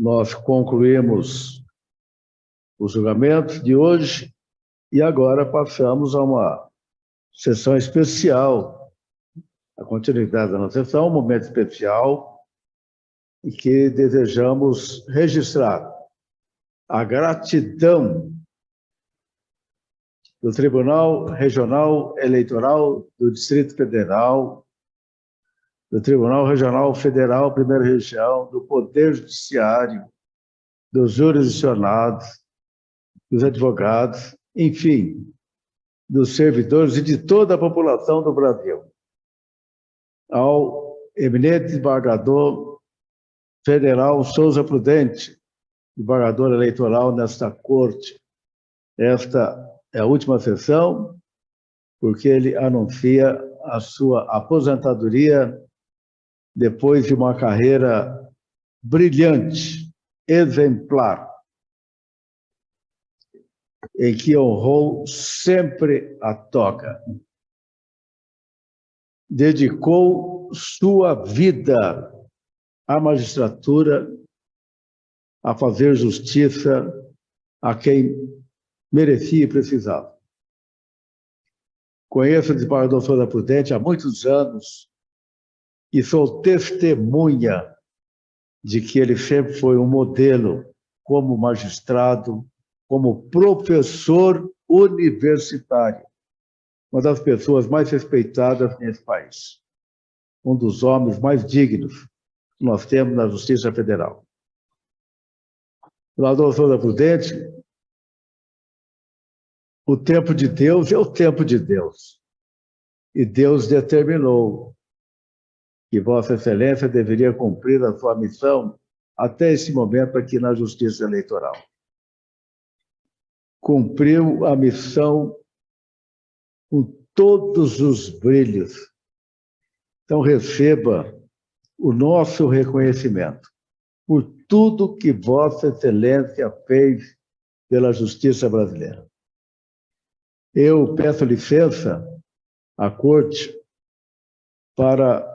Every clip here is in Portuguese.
nós concluímos os julgamentos de hoje e agora passamos a uma sessão especial, a continuidade da nossa sessão, um momento especial em que desejamos registrar a gratidão do Tribunal Regional Eleitoral do Distrito Federal, do Tribunal Regional Federal, Primeira Região, do Poder Judiciário, dos jurisdicionados, dos advogados, enfim, dos servidores e de toda a população do Brasil, ao eminente desembargador federal Souza Prudente, desembargador eleitoral nesta corte. Esta é a última sessão, porque ele anuncia a sua aposentadoria depois de uma carreira brilhante, exemplar, em que honrou sempre a toga. Dedicou sua vida à magistratura, a fazer justiça a quem merecia e precisava. Conheço o desembargador Souza Prudente há muitos anos e sou testemunha de que ele sempre foi um modelo como magistrado, como professor universitário, uma das pessoas mais respeitadas nesse país, um dos homens mais dignos que nós temos na Justiça Federal. O desembargador Souza Prudente, o tempo de Deus é o tempo de Deus. E Deus determinou que Vossa Excelência deveria cumprir a sua missão até esse momento aqui na Justiça Eleitoral. Cumpriu a missão com todos os brilhos. Então, receba o nosso reconhecimento por tudo que Vossa Excelência fez pela Justiça brasileira. Eu peço licença à Corte para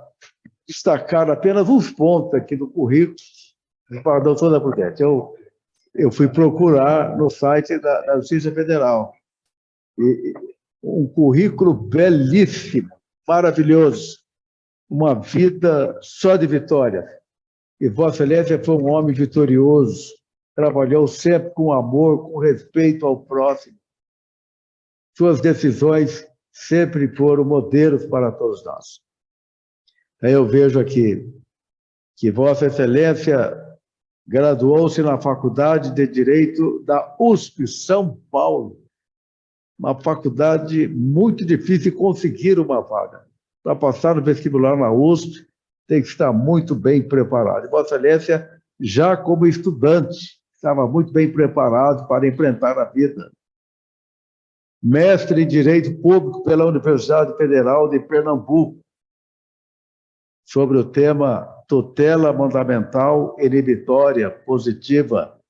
destacar apenas uns pontos aqui do currículo do desembargador Souza Prudente. Eu fui procurar no site da Justiça Federal. E um currículo belíssimo, maravilhoso, uma vida só de vitórias. E Vossa Excelência foi um homem vitorioso, trabalhou sempre com amor, com respeito ao próximo. Suas decisões sempre foram modelos para todos nós. Aí eu vejo aqui que Vossa Excelência graduou-se na Faculdade de Direito da USP, São Paulo, uma faculdade muito difícil de conseguir uma vaga. Para passar no vestibular na USP, tem que estar muito bem preparado. Vossa Excelência, já como estudante, estava muito bem preparado para enfrentar a vida. Mestre em Direito Público pela Universidade Federal de Pernambuco, sobre o tema tutela mandamental inibitória positiva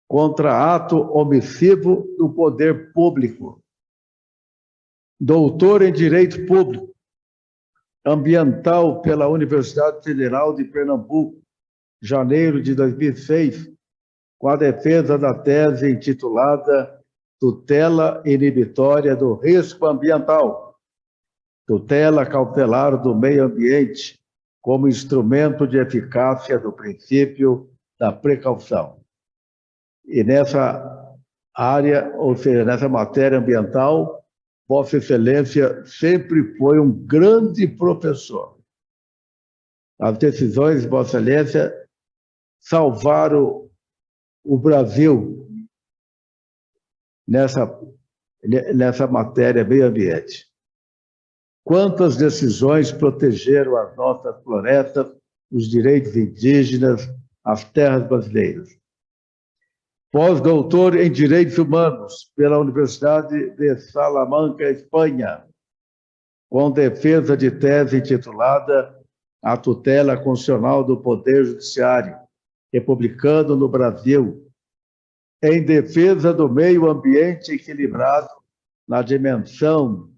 contra ato omissivo do poder público. Doutor em Direito Público Ambiental pela Universidade Federal de Pernambuco, janeiro de 2006, com a defesa da tese intitulada Tutela inibitória do risco ambiental, tutela cautelar do meio ambiente, como instrumento de eficácia do princípio da precaução. E nessa área, ou seja, nessa matéria ambiental, Vossa Excelência sempre foi um grande professor. As decisões de Vossa Excelência salvaram o Brasil nessa matéria meio ambiente. Quantas decisões protegeram as nossas florestas, os direitos indígenas, as terras brasileiras. Pós-doutor em Direitos Humanos pela Universidade de Salamanca, Espanha, com defesa de tese intitulada A Tutela Constitucional do Poder Judiciário Republicano no Brasil, em defesa do meio ambiente equilibrado na dimensão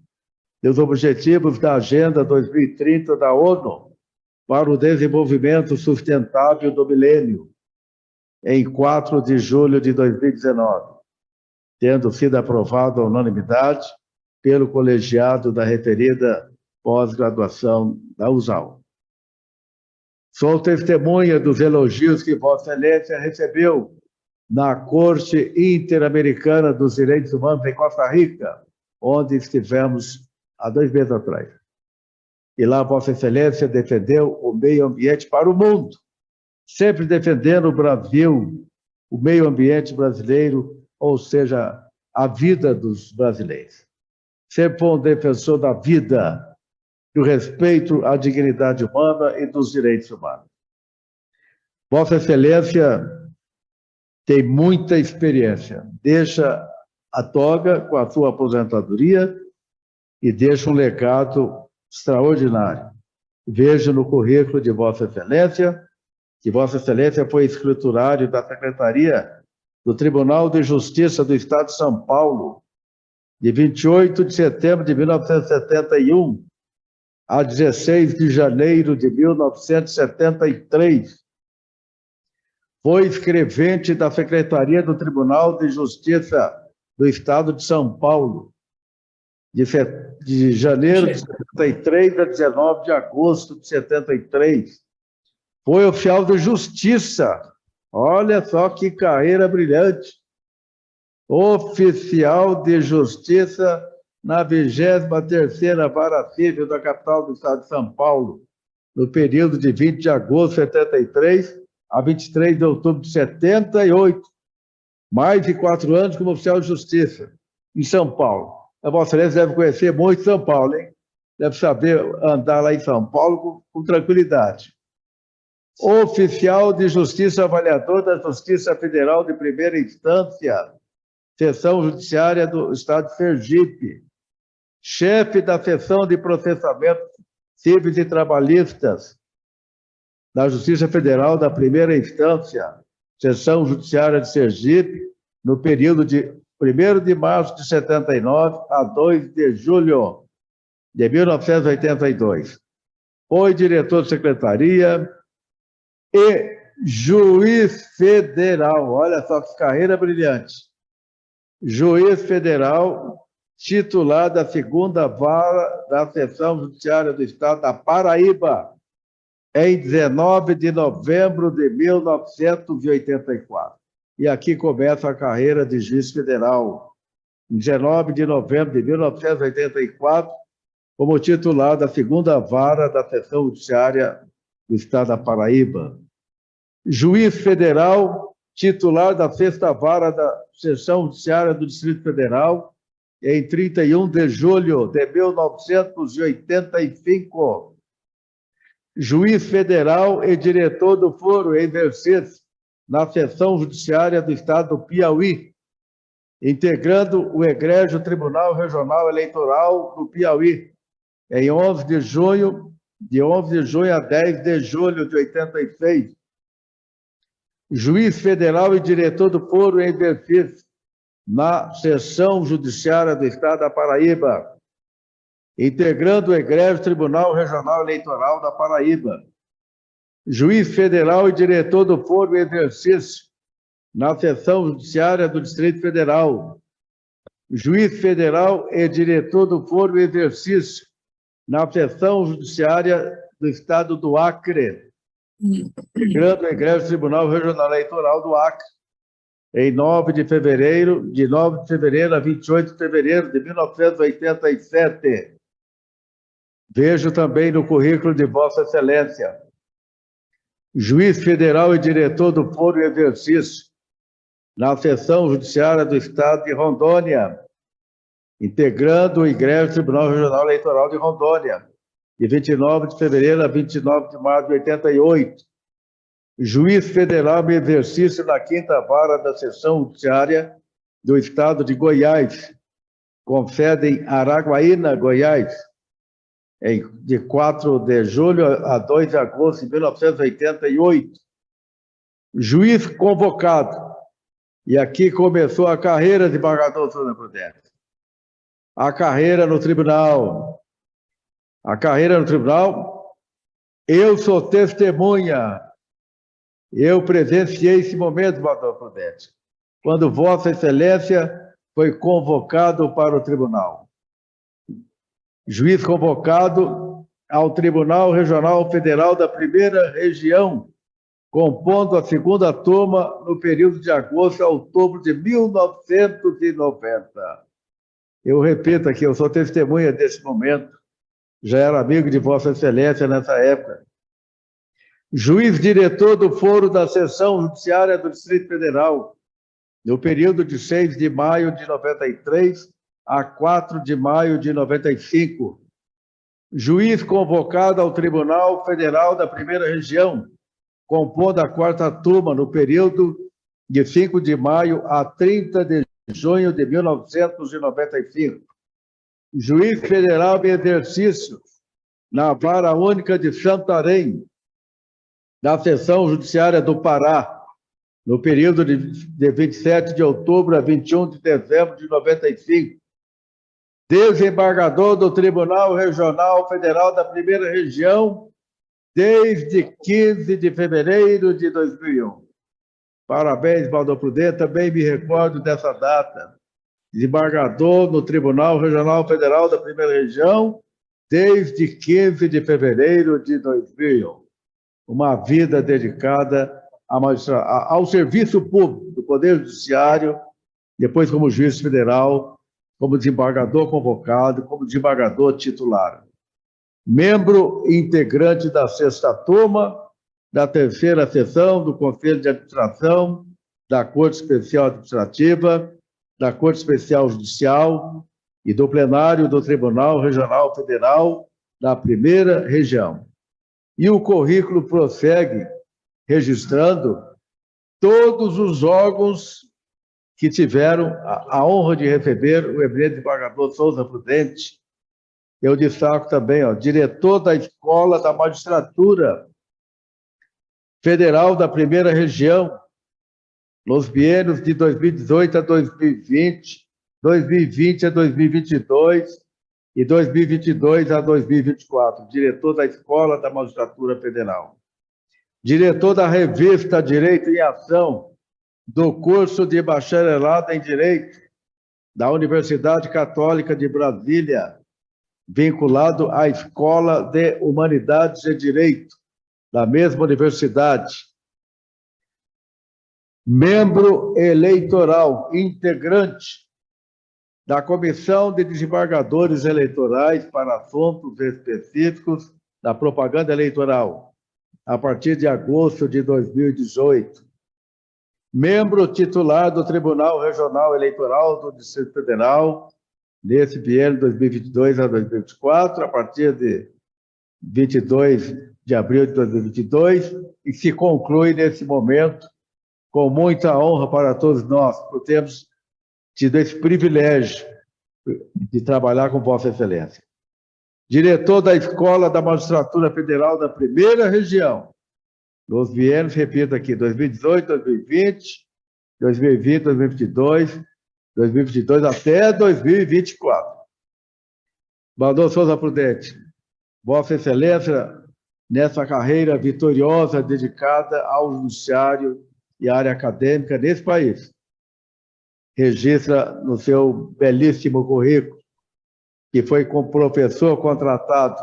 dos Objetivos da Agenda 2030 da ONU para o Desenvolvimento Sustentável do Milênio, em 4 de julho de 2019, tendo sido aprovado à unanimidade pelo colegiado da referida pós-graduação da USAL. Sou testemunha dos elogios que Vossa Excelência recebeu na Corte Interamericana dos Direitos Humanos em Costa Rica, onde estivemos há 2 meses atrás. E lá Vossa Excelência defendeu o meio ambiente para o mundo, sempre defendendo o Brasil, o meio ambiente brasileiro, ou seja, a vida dos brasileiros. Sempre foi um defensor da vida, do respeito à dignidade humana e dos direitos humanos. Vossa Excelência tem muita experiência, deixa a toga com a sua aposentadoria e deixa um legado extraordinário. Vejo no currículo de Vossa Excelência que Vossa Excelência foi escriturário da Secretaria do Tribunal de Justiça do Estado de São Paulo, de 28 de setembro de 1971 a 16 de janeiro de 1973. Foi escrevente da Secretaria do Tribunal de Justiça do Estado de São Paulo, de janeiro de 73 a 19 de agosto de 73. Foi oficial de Justiça. Olha só que carreira brilhante. Oficial de Justiça na 23ª Vara Civil da capital do Estado de São Paulo, no período de 20 de agosto de 73 a 23 de outubro de 78. Mais de 4 anos como oficial de Justiça em São Paulo. A Vossa Excelência deve conhecer muito São Paulo, hein? Deve saber andar lá em São Paulo com tranquilidade. Oficial de Justiça, avaliador da Justiça Federal de Primeira Instância, Seção Judiciária do Estado de Sergipe. Chefe da Seção de Processamento Cíveis e Trabalhistas da Justiça Federal da Primeira Instância, Seção Judiciária de Sergipe, no período de 1º de março de 79 a 2 de julho de 1982. Foi diretor de secretaria e juiz federal. Olha só que carreira brilhante. Juiz federal, titular da 2ª Vara da Seção Judiciária do Estado da Paraíba, em 19 de novembro de 1984. E aqui começa a carreira de juiz federal. Em 19 de novembro de 1984, como titular da 2ª Vara da Seção Judiciária do Estado da Paraíba. Juiz federal, titular da 6ª Vara da Seção Judiciária do Distrito Federal, em 31 de julho de 1985. Juiz federal e diretor do foro em exercício na Seção Judiciária do Estado do Piauí, integrando o egrégio Tribunal Regional Eleitoral do Piauí, em 11 de junho a 10 de julho de 86. Juiz federal e diretor do foro em exercício na Seção Judiciária do Estado da Paraíba, integrando o egrégio Tribunal Regional Eleitoral da Paraíba. Juiz federal e diretor do foro em exercício na Seção Judiciária do Distrito Federal. Juiz federal e diretor do foro em exercício na Seção Judiciária do Estado do Acre, integrando o egrégio Tribunal Regional Eleitoral do Acre, em 9 de fevereiro a 28 de fevereiro de 1987. Vejo também no currículo de Vossa Excelência. Juiz federal e diretor do foro em exercício na Seção Judiciária do Estado de Rondônia, integrando o egrégio Tribunal Regional Eleitoral de Rondônia, de 29 de fevereiro a 29 de março de 88. Juiz federal em exercício na 5ª Vara da Seção Judiciária do Estado de Goiás, com sede em Araguaína, Goiás, de 4 de julho a 2 de agosto de 1988. Juiz convocado. E aqui começou a carreira de desembargador Souza Prudente. A carreira no tribunal. Eu sou testemunha Eu presenciei esse momento, Bador Prudente, quando Vossa Excelência foi convocado para o tribunal. Juiz convocado ao Tribunal Regional Federal da Primeira Região, compondo a segunda turma no período de agosto a outubro de 1990. Eu repito aqui, eu sou testemunha desse momento, já era amigo de Vossa Excelência nessa época. Juiz diretor do Foro da Seção Judiciária do Distrito Federal, no período de 6 de maio de 93 a 4 de maio de 95. Juiz convocado ao Tribunal Federal da Primeira Região, compondo a quarta turma no período de 5 de maio a 30 de junho de 1995. Juiz federal em exercício na Vara Única de Santarém, da Seção Judiciária do Pará, no período de 27 de outubro a 21 de dezembro de 95. Desembargador do Tribunal Regional Federal da Primeira Região, desde 15 de fevereiro de 2001. Parabéns, Bador Prudente, também me recordo dessa data. Desembargador no Tribunal Regional Federal da Primeira Região, desde 15 de fevereiro de 2001. Uma vida dedicada ao serviço público do Poder Judiciário, depois como juiz federal, como desembargador convocado, como desembargador titular. Membro integrante da sexta turma, da terceira sessão do Conselho de Administração, da Corte Especial Administrativa, da Corte Especial Judicial e do plenário do Tribunal Regional Federal da Primeira Região. E o currículo prossegue registrando todos os órgãos que tiveram a honra de receber o eminente desembargador Souza Prudente. Eu destaco também, diretor da Escola da Magistratura Federal da Primeira Região, nos biênios de 2018 a 2020, 2020 a 2022 e 2022 a 2024, diretor da Escola da Magistratura Federal. Diretor da revista Direito em Ação, do curso de bacharelado em Direito da Universidade Católica de Brasília, vinculado à Escola de Humanidades e Direito, da mesma universidade. Membro eleitoral, integrante da Comissão de Desembargadores Eleitorais para assuntos específicos da propaganda eleitoral, a partir de agosto de 2018. Membro titular do Tribunal Regional Eleitoral do Distrito Federal, nesse biênio 2022 a 2024, a partir de 22 de abril de 2022, e se conclui nesse momento com muita honra para todos nós, por termos tido esse privilégio de trabalhar com Vossa Excelência. Diretor da Escola da Magistratura Federal da Primeira Região, nos biênios, repito aqui, 2018, 2020, 2020, 2022, 2022 até 2024. Bador Souza Prudente, Vossa Excelência, nessa carreira vitoriosa dedicada ao judiciário e à área acadêmica nesse país, registra no seu belíssimo currículo que foi como professor contratado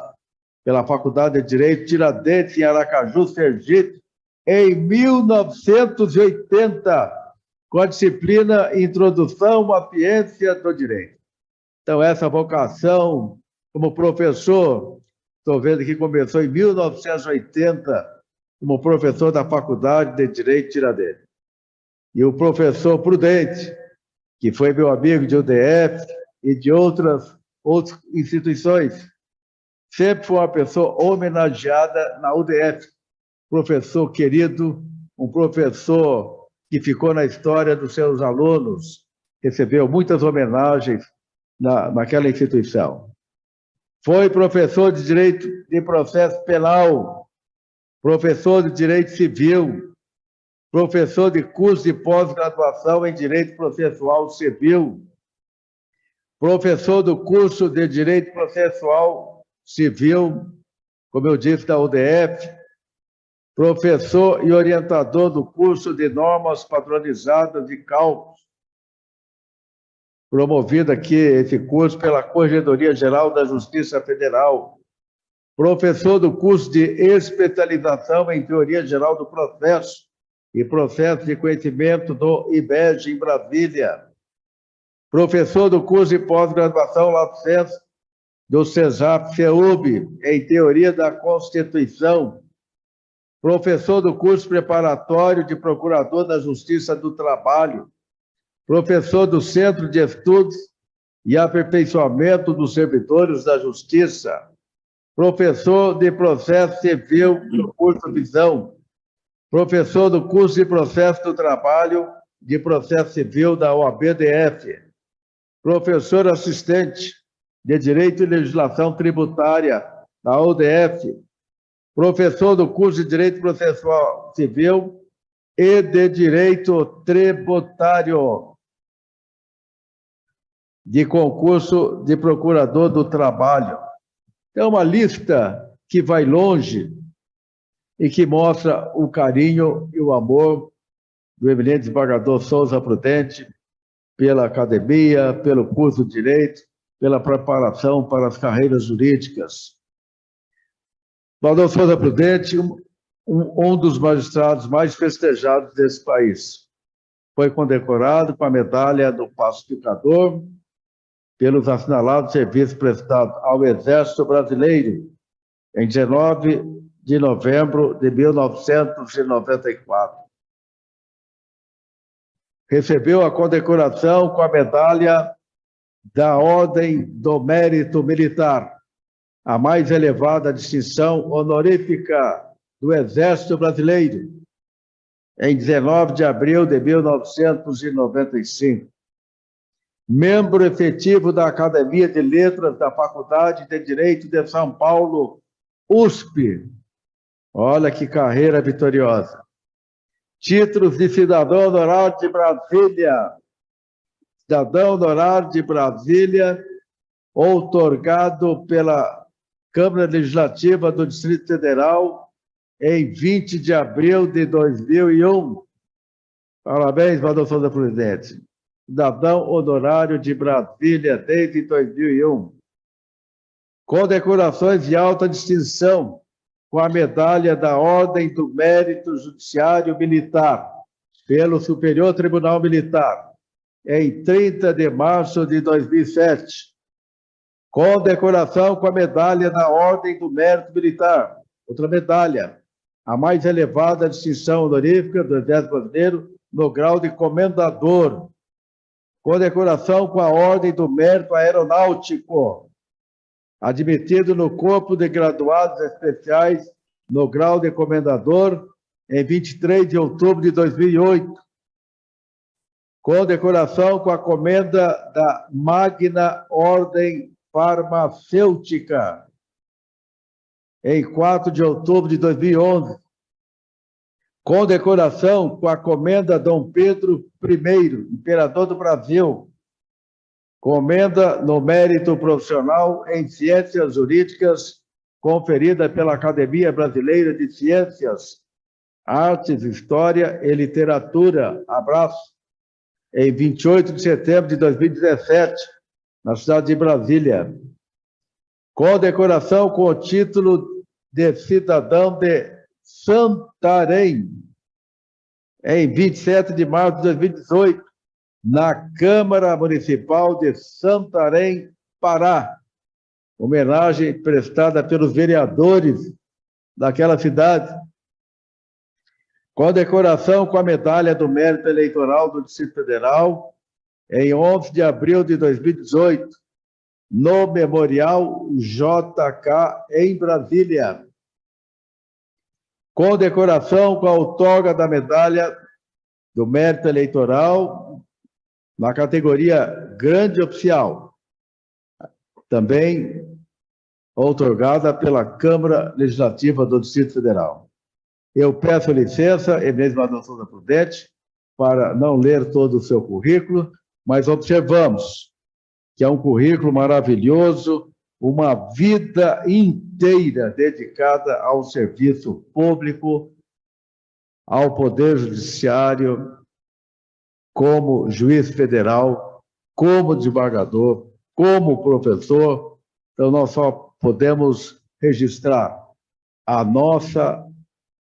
pela Faculdade de Direito Tiradentes, em Aracaju, Sergipe, em 1980, com a disciplina Introdução à Ciência do Direito. Então, essa vocação como professor, estou vendo que começou em 1980, como professor da Faculdade de Direito Tiradentes. E o professor Prudente, que foi meu amigo de UDF e de outras instituições, sempre foi uma pessoa homenageada na UDF. Professor querido, um professor que ficou na história dos seus alunos, recebeu muitas homenagens naquela instituição. Foi professor de Direito de Processo Penal, professor de Direito Civil, professor de curso de pós-graduação em Direito Processual Civil, professor do curso de Direito Processual Civil, como eu disse, da UDF, professor e orientador do curso de normas padronizadas de cálculo, promovido aqui esse curso pela Corregedoria Geral da Justiça Federal, professor do curso de especialização em Teoria Geral do Processo e Processo de Conhecimento do IBEG em Brasília, professor do curso de pós-graduação Lato Sensu do CESAP-CEUB em Teoria da Constituição, professor do curso preparatório de Procurador da Justiça do Trabalho, professor do Centro de Estudos e Aperfeiçoamento dos Servidores da Justiça, professor de Processo Civil do curso Visão, professor do curso de Processo do Trabalho de Processo Civil da OAB-DF, professor assistente de Direito e Legislação Tributária da UDF, professor do curso de Direito Processual Civil e de Direito Tributário, de concurso de Procurador do Trabalho. É uma lista que vai longe e que mostra o carinho e o amor do eminente desembargador Souza Prudente pela academia, pelo curso de Direito, pela preparação para as carreiras jurídicas. Desembargador Souza Prudente, um dos magistrados mais festejados desse país. Foi condecorado com a medalha do Pacificador pelos assinalados serviços prestados ao Exército Brasileiro em 19 de novembro de 1994. Recebeu a condecoração com a medalha da Ordem do Mérito Militar, a mais elevada distinção honorífica do Exército Brasileiro, em 19 de abril de 1995. Membro efetivo da Academia de Letras da Faculdade de Direito de São Paulo, USP. Olha que carreira vitoriosa. Títulos de cidadão honorário de Brasília. Cidadão honorário de Brasília, outorgado pela Câmara Legislativa do Distrito Federal em 20 de abril de 2001. Parabéns, Desembargador Souza Prudente. Cidadão honorário de Brasília desde 2001. Condecorações de alta distinção com a medalha da Ordem do Mérito Judiciário Militar pelo Superior Tribunal Militar em 30 de março de 2007. Condecoração com a medalha da Ordem do Mérito Militar, outra medalha, a mais elevada distinção honorífica do Exército Brasileiro no grau de comendador. Condecoração com a Ordem do Mérito Aeronáutico, admitido no Corpo de Graduados Especiais no grau de comendador em 23 de outubro de 2008. Condecoração com a comenda da Magna Ordem Farmacêutica em 4 de outubro de 2011. Condecoração com a comenda Dom Pedro I, Imperador do Brasil. Comenda no Mérito Profissional em Ciências Jurídicas, conferida pela Academia Brasileira de Ciências, Artes, História e Literatura. Abraço. Em 28 de setembro de 2017, na cidade de Brasília. Condecoração com o título de cidadão de Santarém, em 27 de março de 2018, na Câmara Municipal de Santarém, Pará. Homenagem prestada pelos vereadores daquela cidade. Condecoração com a medalha do Mérito Eleitoral do Distrito Federal, em 11 de abril de 2018, no Memorial JK, em Brasília. Condecoração com a outorga da medalha do Mérito Eleitoral na categoria Grande Oficial, também outorgada pela Câmara Legislativa do Distrito Federal. Eu peço licença, eminente Desembargador Souza Prudente, para não ler todo o seu currículo, mas observamos que é um currículo maravilhoso, uma vida inteira dedicada ao serviço público, ao Poder Judiciário, como juiz federal, como desembargador, como professor. Então, nós só podemos registrar a nossa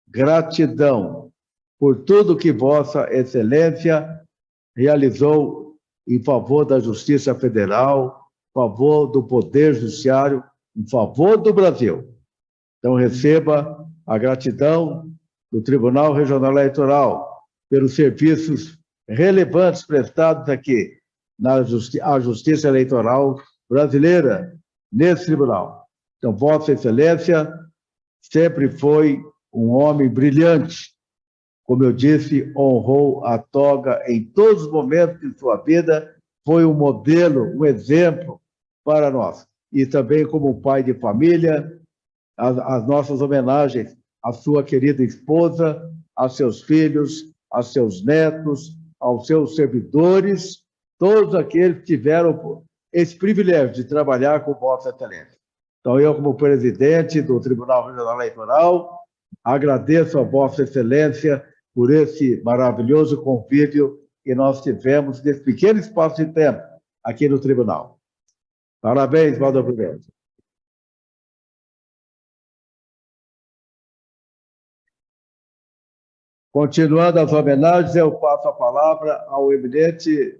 gratidão por tudo que Vossa Excelência realizou em favor da Justiça Federal, em favor do Poder Judiciário, em favor do Brasil. Então, receba a gratidão do Tribunal Regional Eleitoral pelos serviços relevantes prestados aqui na Justiça Eleitoral brasileira, nesse tribunal. Então, Vossa Excelência sempre foi um homem brilhante. Como eu disse, honrou a toga em todos os momentos de sua vida, foi um modelo, um exemplo para nós. E também como pai de família, as nossas homenagens à sua querida esposa, a seus filhos, a seus netos, aos seus servidores, todos aqueles que tiveram esse privilégio de trabalhar com Vossa Excelência. Então, eu, como presidente do Tribunal Regional Eleitoral, agradeço a Vossa Excelência por esse maravilhoso convívio que nós tivemos nesse pequeno espaço de tempo aqui no Tribunal. Parabéns, Valdo Prudente. Continuando as homenagens, eu passo a palavra ao eminente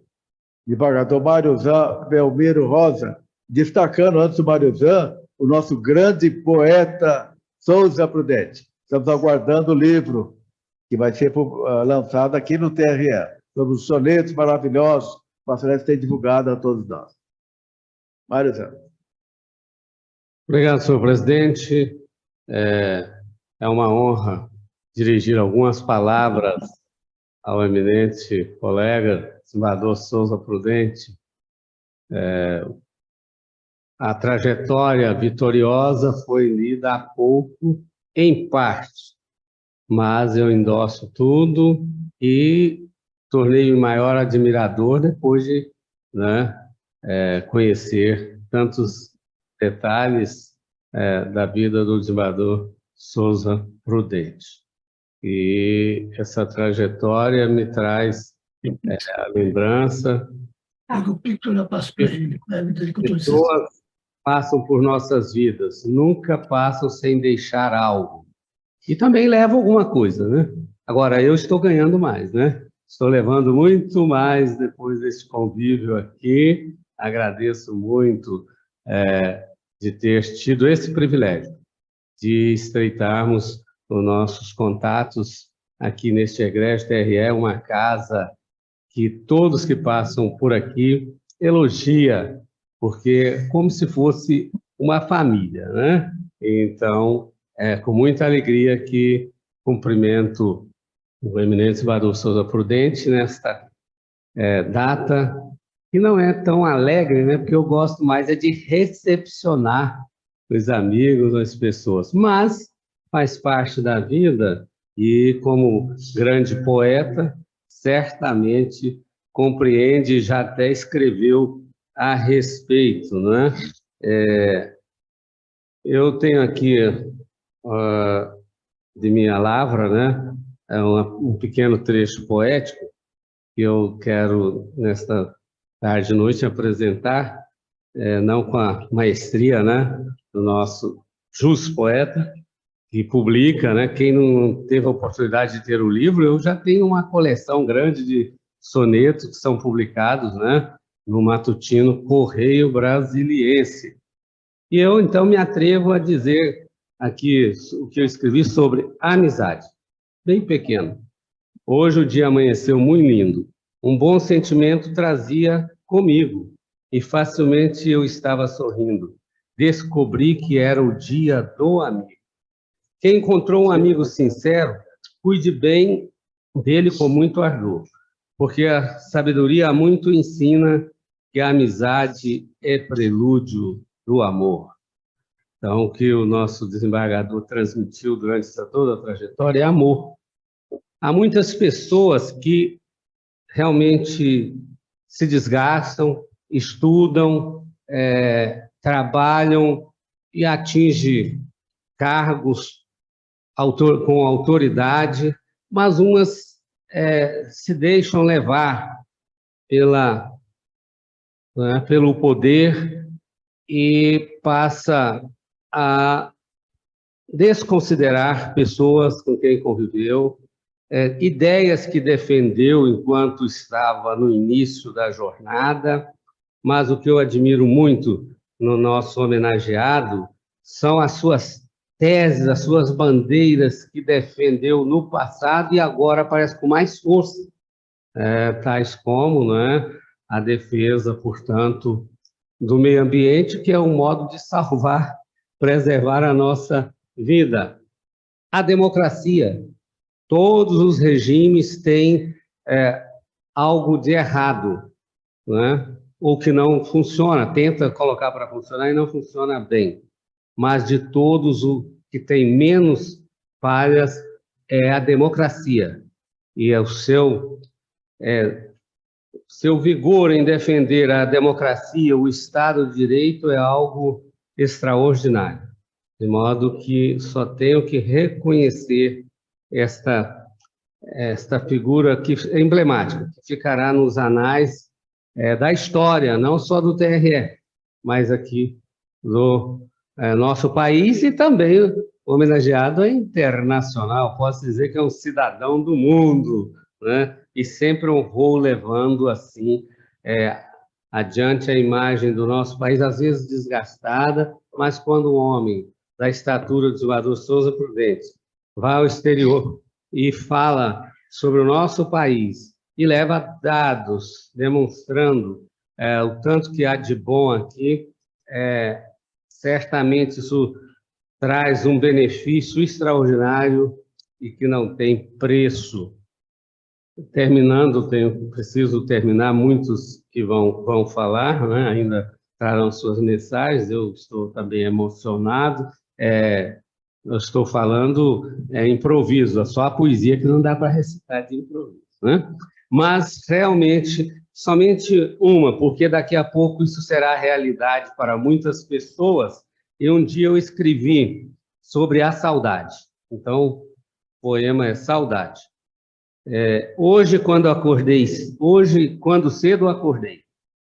desembargador Mariozan Belmiro Rosa, destacando, antes do Mariozan, o nosso grande poeta Souza Prudente. Estamos aguardando o livro que vai ser lançado aqui no TRE, sobre os sonetos maravilhosos que o Excelência tem divulgado a todos nós. Mariozan. Obrigado, senhor presidente. É uma honra dirigir algumas palavras ao eminente colega, desembargador Souza Prudente. A trajetória vitoriosa foi lida há pouco, em parte, mas eu endosso tudo e tornei-me maior admirador depois de conhecer tantos detalhes da vida do desembargador Souza Prudente. E essa trajetória me traz a lembrança. Pessoas passam por nossas vidas, nunca passam sem deixar algo. E também levam alguma coisa, né? Agora, eu estou ganhando mais, né? Estou levando muito mais depois desse convívio aqui. Agradeço muito de ter tido esse privilégio de estreitarmos os nossos contatos aqui neste egrégio TRE, uma casa que todos que passam por aqui elogia, porque é como se fosse uma família, né? Então, é com muita alegria que cumprimento o eminente desembargador Souza Prudente nesta data, que não é tão alegre, né? Porque eu gosto mais de recepcionar os amigos, as pessoas, mas faz parte da vida e, como grande poeta, certamente compreende, já até escreveu a respeito, né? Eu tenho aqui de minha lavra, né? Um pequeno trecho poético que eu quero, nesta tarde e noite, apresentar, não com a maestria, né, do nosso justo poeta, que publica, né? Quem não teve a oportunidade de ter o livro, eu já tenho uma coleção grande de sonetos que são publicados, né, no matutino Correio Brasiliense. E eu, então, me atrevo a dizer aqui o que eu escrevi sobre amizade. Bem pequeno. Hoje o dia amanheceu muito lindo. Um bom sentimento trazia comigo e facilmente eu estava sorrindo. Descobri que era o dia do amigo. Quem encontrou um amigo sincero, cuide bem dele com muito ardor, porque a sabedoria muito ensina que a amizade é prelúdio do amor. Então, o que o nosso desembargador transmitiu durante toda a trajetória é amor. Há muitas pessoas que realmente se desgastam, estudam, trabalham e atingem cargos com autoridade, mas umas se deixam levar pelo poder e passa a desconsiderar pessoas com quem conviveu, ideias que defendeu enquanto estava no início da jornada, mas o que eu admiro muito no nosso homenageado são as suas teses, as suas bandeiras que defendeu no passado e agora parece com mais força, tais como, a defesa, portanto, do meio ambiente, que é um modo de salvar, preservar a nossa vida. A democracia. Todos os regimes têm algo de errado, ou que não funciona, tenta colocar para funcionar e não funciona bem. Mas de todos, o que tem menos falhas é a democracia. E o seu vigor em defender a democracia, o Estado de Direito, é algo extraordinário. De modo que só tenho que reconhecer esta figura que é emblemática, que ficará nos anais da história, não só do TRE, mas aqui do nosso país, e também homenageado internacional. Posso dizer que é um cidadão do mundo, e sempre honrou levando assim adiante a imagem do nosso país, às vezes desgastada, mas quando um homem da estatura do Desembargador Souza Prudente vai ao exterior e fala sobre o nosso país e leva dados demonstrando o tanto que há de bom aqui, certamente isso traz um benefício extraordinário e que não tem preço. Terminando, preciso terminar, muitos que vão falar, ainda trarão suas mensagens, eu estou também emocionado, eu estou falando improviso, só a poesia que não dá para recitar de improviso, Mas, realmente, somente uma, porque daqui a pouco isso será realidade para muitas pessoas, e um dia eu escrevi sobre a saudade. Então, o poema é Saudade. Hoje, quando cedo acordei,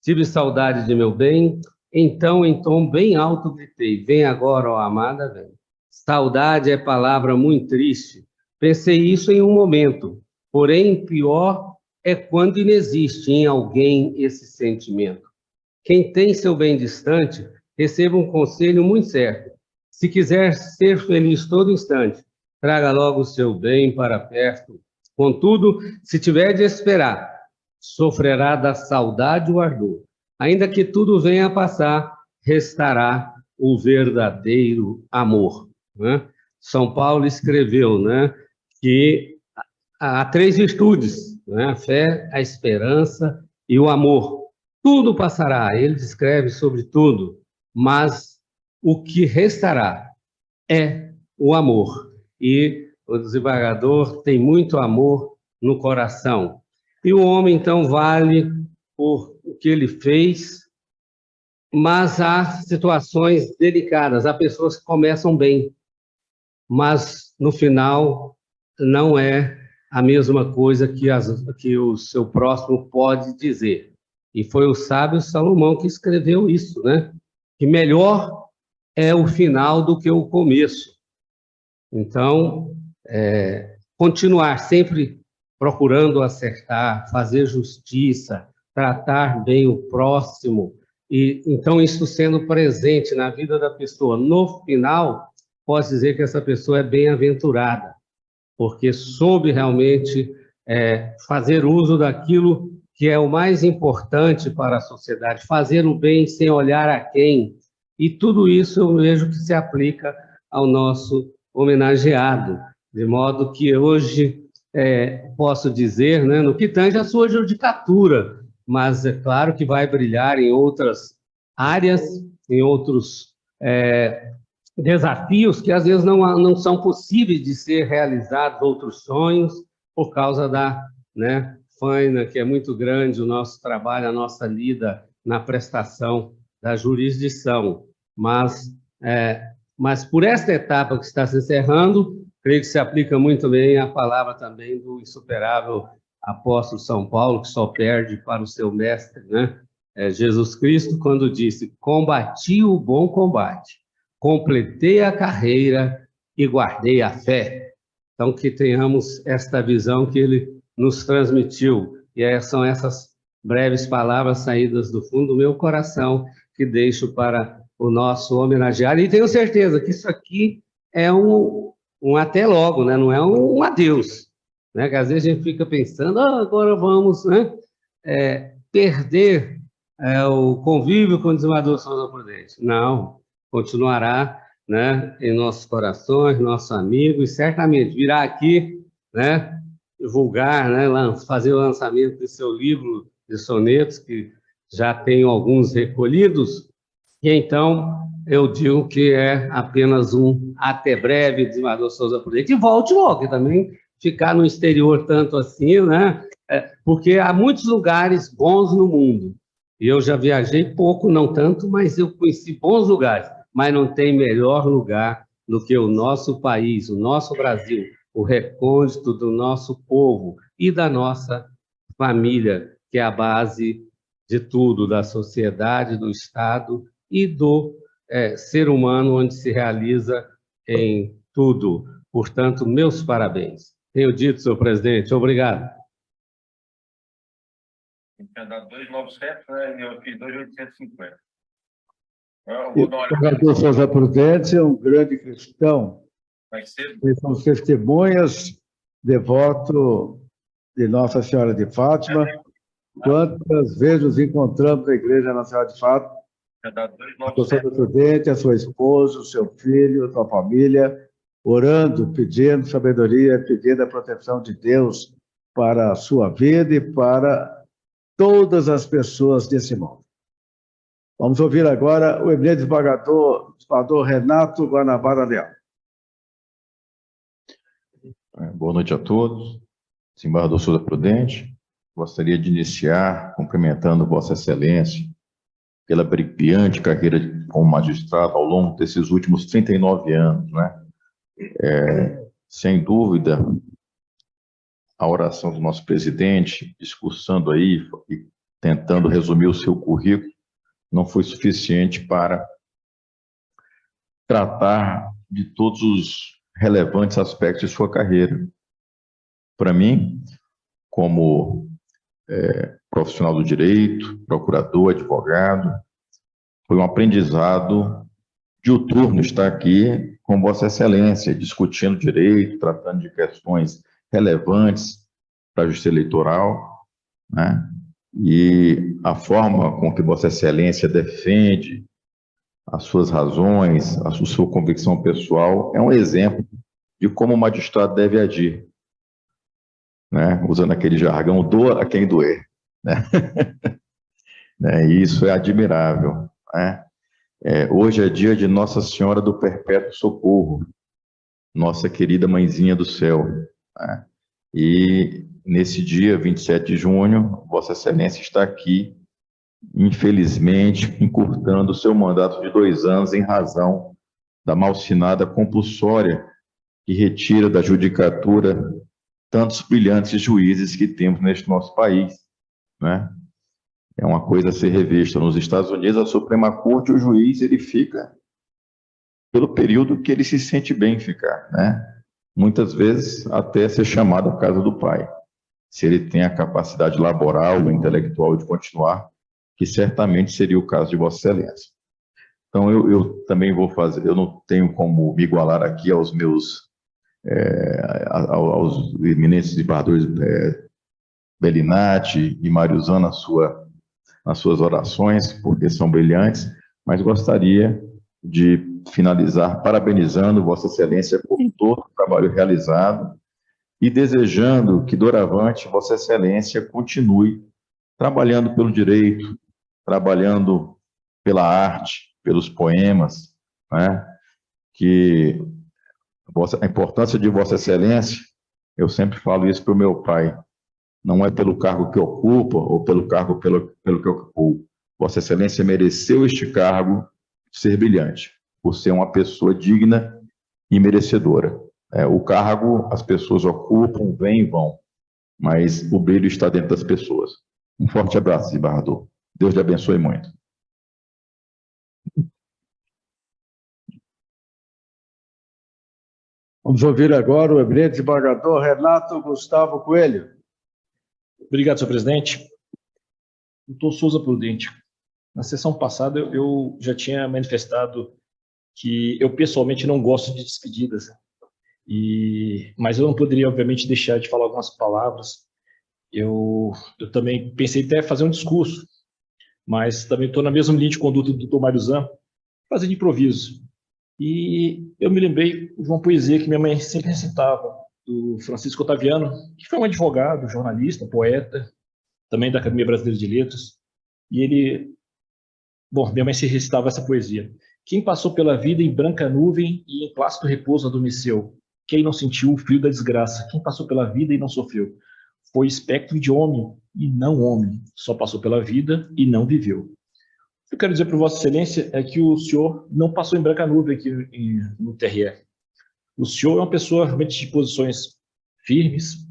tive saudade de meu bem, então, em tom bem alto, gritei, vem agora, ó amada, vem. Saudade é palavra muito triste, pensei isso em um momento, porém, pior é quando inexiste em alguém esse sentimento. Quem tem seu bem distante, receba um conselho muito certo. Se quiser ser feliz todo instante, traga logo o seu bem para perto. Contudo, se tiver de esperar, sofrerá da saudade o ardor. Ainda que tudo venha a passar, restará o verdadeiro amor. São Paulo escreveu, que há 3 virtudes, a fé, a esperança e o amor. Tudo passará, ele descreve sobre tudo, mas o que restará é o amor. E o desembargador tem muito amor no coração. E o homem, então, vale por o que ele fez, mas há situações delicadas, há pessoas que começam bem, mas no final não é a mesma coisa que o seu próximo pode dizer. E foi o sábio Salomão que escreveu isso, que melhor é o final do que o começo. Então, continuar sempre procurando acertar, fazer justiça, tratar bem o próximo, e então isso sendo presente na vida da pessoa. No final, posso dizer que essa pessoa é bem-aventurada, porque soube realmente fazer uso daquilo que é o mais importante para a sociedade, fazer o bem sem olhar a quem. E tudo isso eu vejo que se aplica ao nosso homenageado, de modo que hoje posso dizer, no que tange a sua judicatura, mas é claro que vai brilhar em outras áreas, em outros desafios que às vezes não são possíveis de ser realizados, outros sonhos, por causa da faina, que é muito grande, o nosso trabalho, a nossa lida na prestação da jurisdição. Mas por esta etapa que está se encerrando, creio que se aplica muito bem a palavra também do insuperável apóstolo São Paulo, que só perde para o seu mestre, né? Jesus Cristo, quando disse: combati o bom combate, completei a carreira e guardei a fé. Então, que tenhamos esta visão que ele nos transmitiu. E são essas breves palavras saídas do fundo do meu coração que deixo para o nosso homenageado. E tenho certeza que isso aqui é um até logo, né? Não é um adeus. Né? Que às vezes a gente fica pensando, agora vamos, né? Perder o convívio com o desembargador Souza Prudente. Não, continuará, né, em nossos corações, nosso amigo, e certamente virá aqui, né, divulgar, né, fazer o lançamento de seu livro de sonetos, que já tenho alguns recolhidos, e então eu digo que é apenas um até breve, desembargador Souza Prudente, e volte logo, e também ficar no exterior tanto assim, né, porque há muitos lugares bons no mundo, e eu já viajei pouco, não tanto, mas eu conheci bons lugares, mas não tem melhor lugar do que o nosso país, o nosso Brasil, o recôndito do nosso povo e da nossa família, que é a base de tudo, da sociedade, do Estado e do ser humano, onde se realiza em tudo. Portanto, meus parabéns. Tenho dito, senhor presidente, obrigado. Tinha dado 2.900, né? E eu fiz 2.850. O desembargador Souza Prudente é um grande cristão. Eles são testemunhas, devoto de Nossa Senhora de Fátima. Quantas vezes nos encontramos na Igreja Nossa Senhora de Fátima? O Souza Prudente, a sua esposa, o seu filho, a sua família, orando, pedindo sabedoria, pedindo a proteção de Deus para a sua vida e para todas as pessoas desse mundo. Vamos ouvir agora o eminente desembargador Renato Guanabara Leal. Boa noite a todos. Desembargador Souza Prudente, gostaria de iniciar cumprimentando Vossa Excelência pela brilhante carreira como magistrado ao longo desses últimos 39 anos, né? Sem dúvida, a oração do nosso presidente, discursando aí e tentando resumir o seu currículo, não foi suficiente para tratar de todos os relevantes aspectos de sua carreira. Para mim, como profissional do direito, procurador, advogado, foi um aprendizado diuturno estar aqui com Vossa Excelência, discutindo direito, tratando de questões relevantes para a justiça eleitoral, né? E a forma com que Vossa Excelência defende as suas razões, a sua convicção pessoal, é um exemplo de como o magistrado deve agir, né? Usando aquele jargão, doa a quem doer, né? E isso é admirável, né? Hoje é dia de Nossa Senhora do Perpétuo Socorro, nossa querida mãezinha do céu, né? E nesse dia, 27 de junho, Vossa Excelência está aqui, infelizmente, encurtando o seu mandato de 2 anos em razão da malsinada compulsória que retira da judicatura tantos brilhantes juízes que temos neste nosso país, né? É uma coisa a ser revista. Nos Estados Unidos, a Suprema Corte, o juiz, ele fica pelo período que ele se sente bem ficar, né? Muitas vezes até ser chamado à casa do pai, se ele tem a capacidade laboral ou intelectual de continuar, que certamente seria o caso de Vossa Excelência. Então, eu também vou fazer, eu não tenho como me igualar aqui aos meus, aos eminentes desembargadores Bellinati e Mariuzano nas suas orações, porque são brilhantes, mas gostaria de finalizar parabenizando Vossa Excelência por todo o trabalho realizado e desejando que, doravante, Vossa Excelência continue trabalhando pelo direito, trabalhando pela arte, pelos poemas, né? Que a importância de Vossa Excelência, eu sempre falo isso para o meu pai, não é pelo cargo que ocupa ou pelo cargo pelo que ocupou. Vossa Excelência mereceu este cargo de ser brilhante, por ser uma pessoa digna e merecedora. O cargo, as pessoas ocupam, vêm e vão, mas o brilho está dentro das pessoas. Um forte abraço, desembargador. Deus lhe abençoe muito. Vamos ouvir agora o eminente desembargador Renato Gustavo Coelho. Obrigado, senhor presidente. Doutor Souza Prudente, na sessão passada eu já tinha manifestado que eu pessoalmente não gosto de despedidas, mas eu não poderia, obviamente, deixar de falar algumas palavras. Eu também pensei até fazer um discurso, mas também estou na mesma linha de conduta do doutor Mário Zan, fazer de improviso. E eu me lembrei de uma poesia que minha mãe sempre recitava, do Francisco Otaviano, que foi um advogado, jornalista, poeta, também da Academia Brasileira de Letras. E ele... Bom, minha mãe se recitava essa poesia. Quem passou pela vida em branca nuvem e em plácido repouso adormeceu? Quem não sentiu o frio da desgraça? Quem passou pela vida e não sofreu? Foi espectro de homem e não homem. Só passou pela vida e não viveu. O que eu quero dizer para Vossa Excelência é que o senhor não passou em branca nuvem aqui no TRE. O senhor é uma pessoa realmente de posições firmes,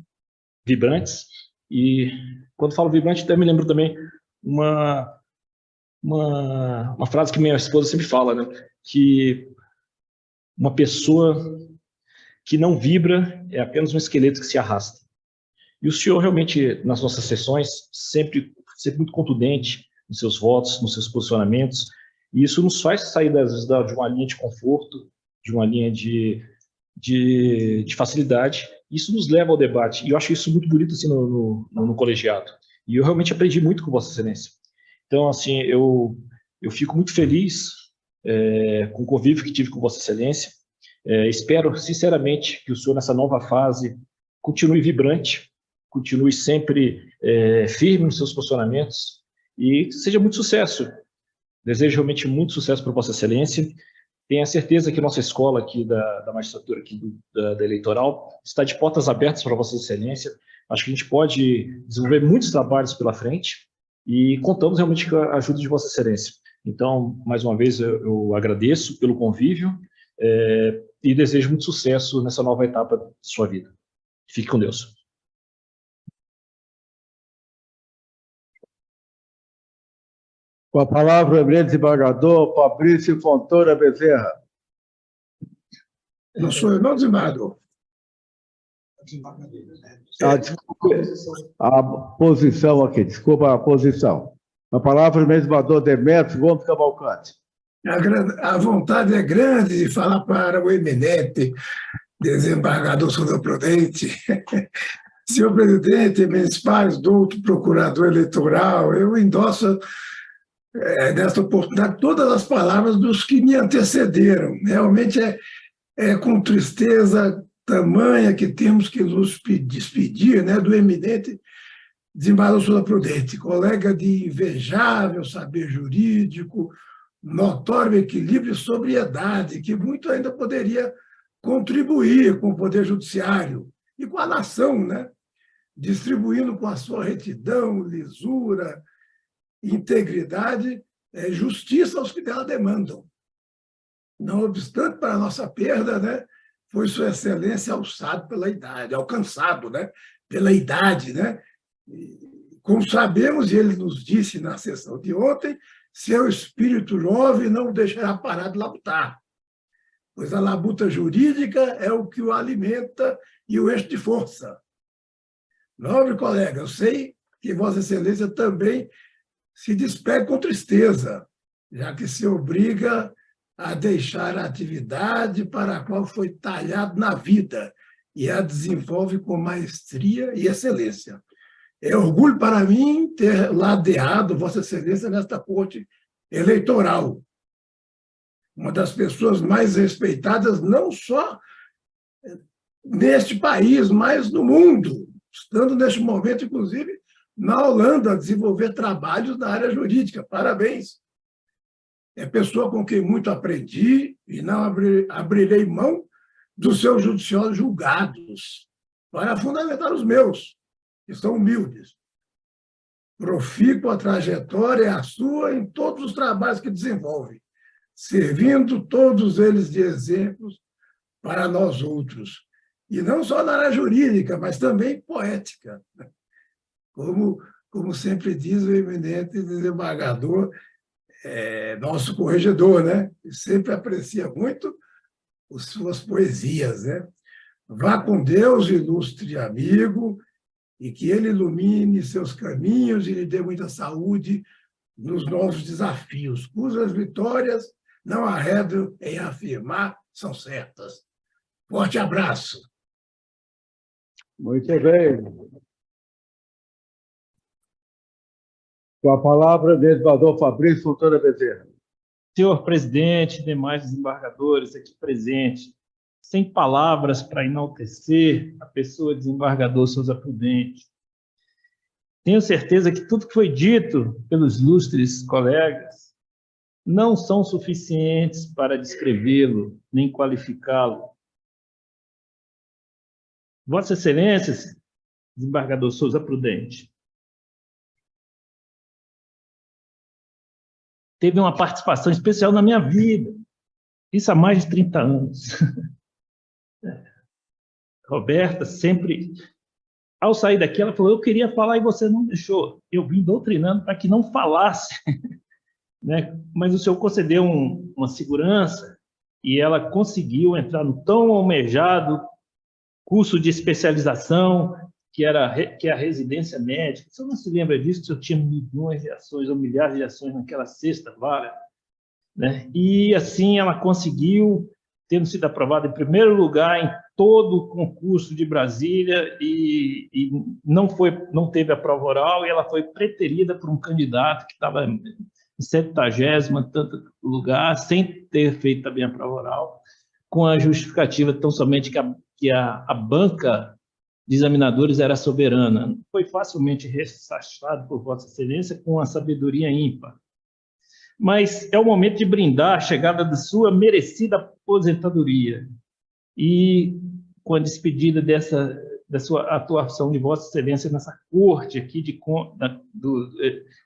vibrantes, e quando falo vibrante, até me lembro também uma frase que minha esposa sempre fala, né? Que uma pessoa que não vibra é apenas um esqueleto que se arrasta. E o senhor realmente, nas nossas sessões, sempre muito contundente nos seus votos, nos seus posicionamentos, e isso nos faz sair, às vezes, de uma linha de conforto, de uma linha de facilidade. Isso nos leva ao debate, e eu acho isso muito bonito assim, no colegiado. E eu realmente aprendi muito com Vossa Excelência. Então, assim, eu fico muito feliz com o convívio que tive com Vossa Excelência. Espero, sinceramente, que o senhor, nessa nova fase, continue vibrante, continue sempre firme nos seus posicionamentos e que seja muito sucesso. Desejo realmente muito sucesso para Vossa Excelência. Tenho a certeza que nossa escola aqui da magistratura aqui da eleitoral está de portas abertas para Vossa Excelência. Acho que a gente pode desenvolver muitos trabalhos pela frente e contamos realmente com a ajuda de Vossa Excelência. Então, mais uma vez, eu agradeço pelo convívio e desejo muito sucesso nessa nova etapa de sua vida. Fique com Deus. Com a palavra, o eminente desembargador Fabrício Fontoura Bezerra. Não sou eu, não, desembargador. A posição aqui, desculpa a posição. A palavra, o eminente desembargador Demetrios Gomes Cavalcante. A vontade é grande de falar para o eminente desembargador Souza Prudente. Senhor presidente, eminentes pares, doutor procurador eleitoral, eu endosso nesta oportunidade todas as palavras dos que me antecederam. Realmente é com tristeza tamanha que temos que nos despedir, né, do eminente desembargador Souza Prudente, colega de invejável saber jurídico, notório equilíbrio e sobriedade, que muito ainda poderia contribuir com o Poder Judiciário e com a nação, né? Distribuindo com a sua retidão, lisura, integridade, justiça aos que dela demandam. Não obstante, para a nossa perda, né, foi Sua Excelência alçado pela idade, alcançado, né, pela idade. Né? E, como sabemos, e ele nos disse na sessão de ontem, seu espírito jovem não o deixará parar de labutar, pois a labuta jurídica é o que o alimenta e o enche de força. Nobre colega, eu sei que Vossa Excelência também se despede com tristeza, já que se obriga a deixar a atividade para a qual foi talhado na vida e a desenvolve com maestria e excelência. É orgulho para mim ter ladeado Vossa Excelência nesta corte eleitoral. Uma das pessoas mais respeitadas, não só neste país, mas no mundo, estando neste momento, inclusive, na Holanda, a desenvolver trabalhos na área jurídica. Parabéns. É pessoa com quem muito aprendi e não abrirei mão dos seus judiciosos julgados para fundamentar os meus, que são humildes. Profícua a trajetória é a sua em todos os trabalhos que desenvolve, servindo todos eles de exemplos para nós outros. E não só na área jurídica, mas também poética. Como sempre diz o eminente desembargador, nosso corregedor, né? Ele sempre aprecia muito as suas poesias, né? Vá com Deus, ilustre amigo, e que ele ilumine seus caminhos e lhe dê muita saúde nos novos desafios, cujas vitórias, não arredo em afirmar, são certas. Forte abraço. Muito bem. Com a palavra, desembargador Fabrício Fontana Bezerra. Senhor presidente, demais desembargadores aqui presentes, sem palavras para enaltecer a pessoa desembargador Souza Prudente. Tenho certeza que tudo que foi dito pelos ilustres colegas não são suficientes para descrevê-lo, nem qualificá-lo. Vossa Excelência, desembargador Souza Prudente, teve uma participação especial na minha vida, isso há mais de 30 anos. Roberta sempre, ao sair daqui, ela falou, eu queria falar e você não deixou. Eu vim doutrinando para que não falasse, né? Mas o senhor concedeu uma segurança e ela conseguiu entrar no tão almejado curso de especialização, que é a residência médica. O senhor não se lembra disso, que eu tinha milhões de ações ou milhares de ações naquela sexta vara, né? E assim ela conseguiu, tendo sido aprovada em primeiro lugar em todo o concurso de Brasília e não teve a prova oral, e ela foi preterida por um candidato que estava em 70º tanto lugar, sem ter feito também a prova oral, com a justificativa tão somente que a banca de examinadores era soberana. Foi facilmente ressachado por Vossa Excelência com a sabedoria ímpar. Mas é o momento de brindar a chegada de sua merecida aposentadoria e com a despedida da sua atuação de Vossa Excelência nessa corte aqui do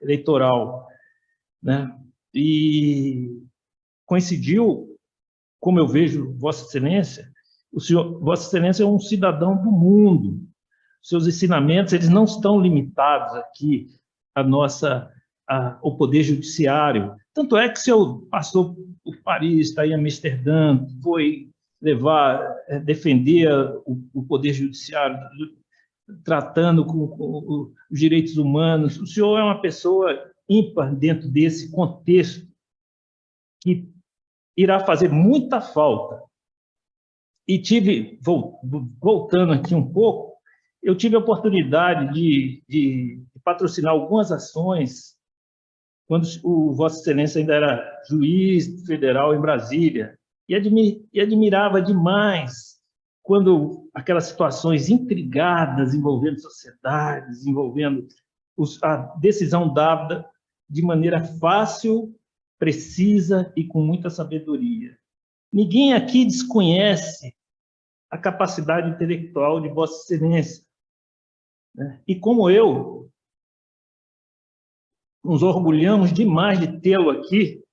eleitoral, né? E coincidiu, como eu vejo Vossa Excelência, Vossa Excelência é um cidadão do mundo. Seus ensinamentos, eles não estão limitados aqui ao Poder Judiciário. Tanto é que o senhor passou por Paris, está em Amsterdã, foi defender o Poder Judiciário, tratando com os direitos humanos. O senhor é uma pessoa ímpar dentro desse contexto que irá fazer muita falta. E voltando aqui um pouco, eu tive a oportunidade de patrocinar algumas ações quando o Vossa Excelência ainda era juiz federal em Brasília, e admirava demais quando aquelas situações intrigadas envolvendo sociedades, envolvendo a decisão dada de maneira fácil, precisa e com muita sabedoria. Ninguém aqui desconhece a capacidade intelectual de Vossa Excelência, né? E como eu, nos orgulhamos demais de tê-lo aqui,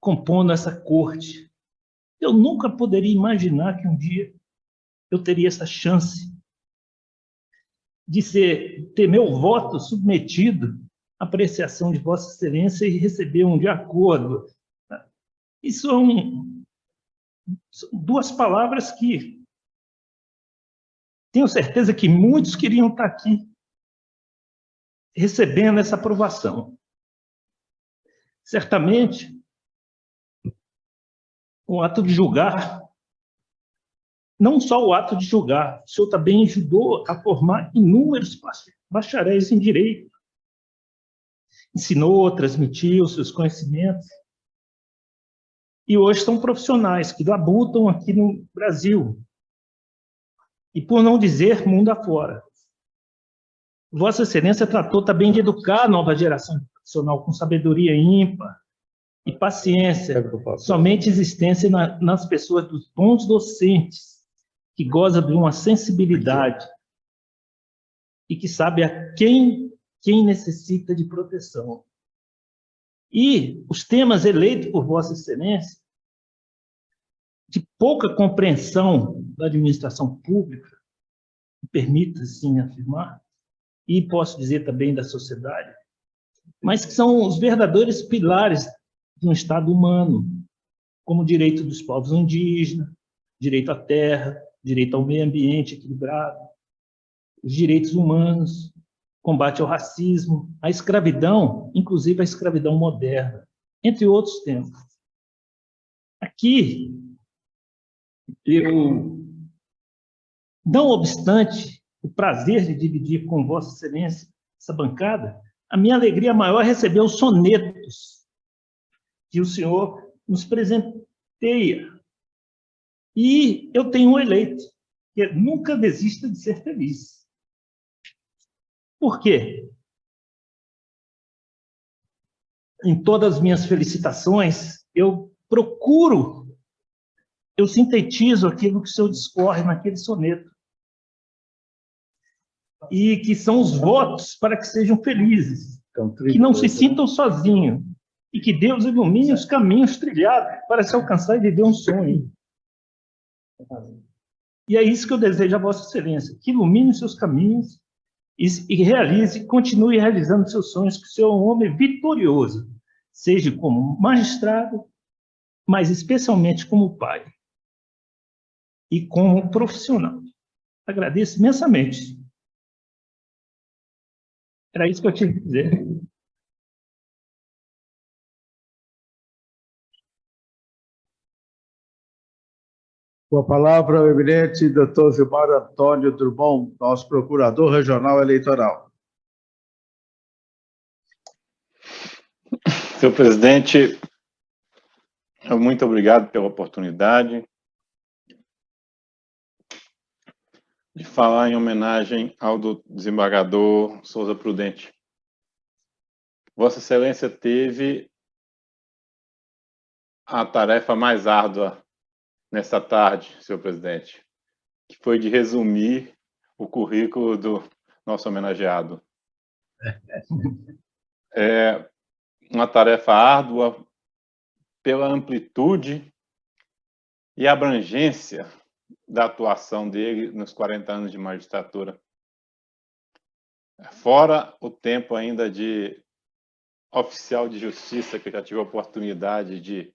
compondo essa corte. Eu nunca poderia imaginar que um dia eu teria essa chance de ter meu voto submetido à apreciação de Vossa Excelência e receber um de acordo. Isso são duas palavras que tenho certeza que muitos queriam estar aqui recebendo essa aprovação. Certamente, o ato de julgar, não só o ato de julgar, o senhor também ajudou a formar inúmeros bacharéis em direito, ensinou, transmitiu seus conhecimentos, e hoje são profissionais que labutam aqui no Brasil, e por não dizer mundo afora. Vossa Excelência tratou também de educar a nova geração profissional com sabedoria ímpar e paciência, somente existência nas pessoas dos bons docentes, que gozam de uma sensibilidade e que sabe a quem necessita de proteção. E os temas eleitos por Vossa Excelência, de pouca compreensão da administração pública, permita assim afirmar, e posso dizer também da sociedade, mas que são os verdadeiros pilares de um Estado humano, como o direito dos povos indígenas, direito à terra, direito ao meio ambiente equilibrado, os direitos humanos, combate ao racismo, a escravidão, inclusive a escravidão moderna, entre outros temas. Aqui, não obstante o prazer de dividir com Vossa Excelência essa bancada, a minha alegria maior é receber os sonetos que o senhor nos presenteia. E eu tenho um eleito, que nunca desista de ser feliz. Por quê? Em todas as minhas felicitações, eu sintetizo aquilo que o senhor discorre naquele soneto. E que são os votos para que sejam felizes, que não se sintam sozinhos, e que Deus ilumine os caminhos trilhados para se alcançar e viver um sonho. E é isso que eu desejo a Vossa Excelência, que ilumine os seus caminhos e realize, continue realizando seus sonhos, que o senhor é um homem vitorioso, seja como magistrado, mas especialmente como pai e como profissional. Agradeço imensamente. Era isso que eu tinha que dizer. Com a palavra, o eminente Dr. Zilmar Antônio Drummond, nosso procurador regional eleitoral. Senhor presidente, muito obrigado pela oportunidade de falar em homenagem ao desembargador Souza Prudente. Vossa Excelência teve a tarefa mais árdua nessa tarde, senhor presidente, que foi de resumir o currículo do nosso homenageado. É uma tarefa árdua pela amplitude e abrangência da atuação dele nos 40 anos de magistratura. Fora o tempo ainda de oficial de justiça, que eu já tive a oportunidade de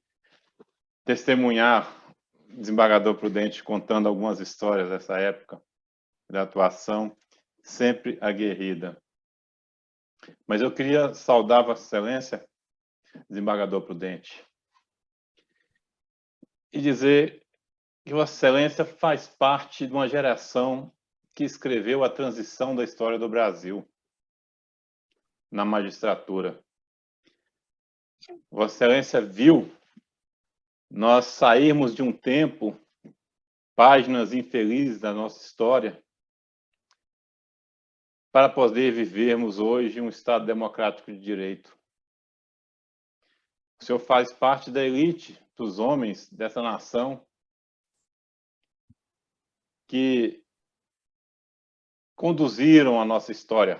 testemunhar o desembargador Prudente contando algumas histórias dessa época, da atuação sempre aguerrida. Mas eu queria saudar Vossa Excelência, desembargador Prudente, e dizer que Vossa Excelência faz parte de uma geração que escreveu a transição da história do Brasil na magistratura. Vossa Excelência viu nós sairmos de um tempo, páginas infelizes da nossa história, para poder vivermos hoje um Estado democrático de direito. O senhor faz parte da elite dos homens dessa nação que conduziram a nossa história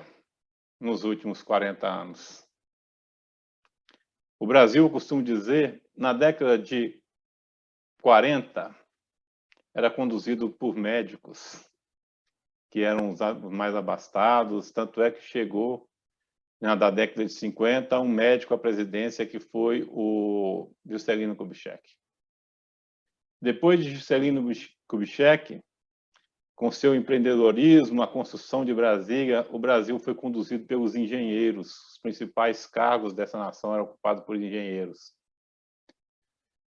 nos últimos 40 anos. O Brasil, eu costumo dizer, na década de 40, era conduzido por médicos, que eram os mais abastados, tanto é que chegou, na década de 50, um médico à presidência que foi o Juscelino Kubitschek. Depois de Juscelino Kubitschek, com seu empreendedorismo, a construção de Brasília, o Brasil foi conduzido pelos engenheiros. Os principais cargos dessa nação eram ocupados por engenheiros.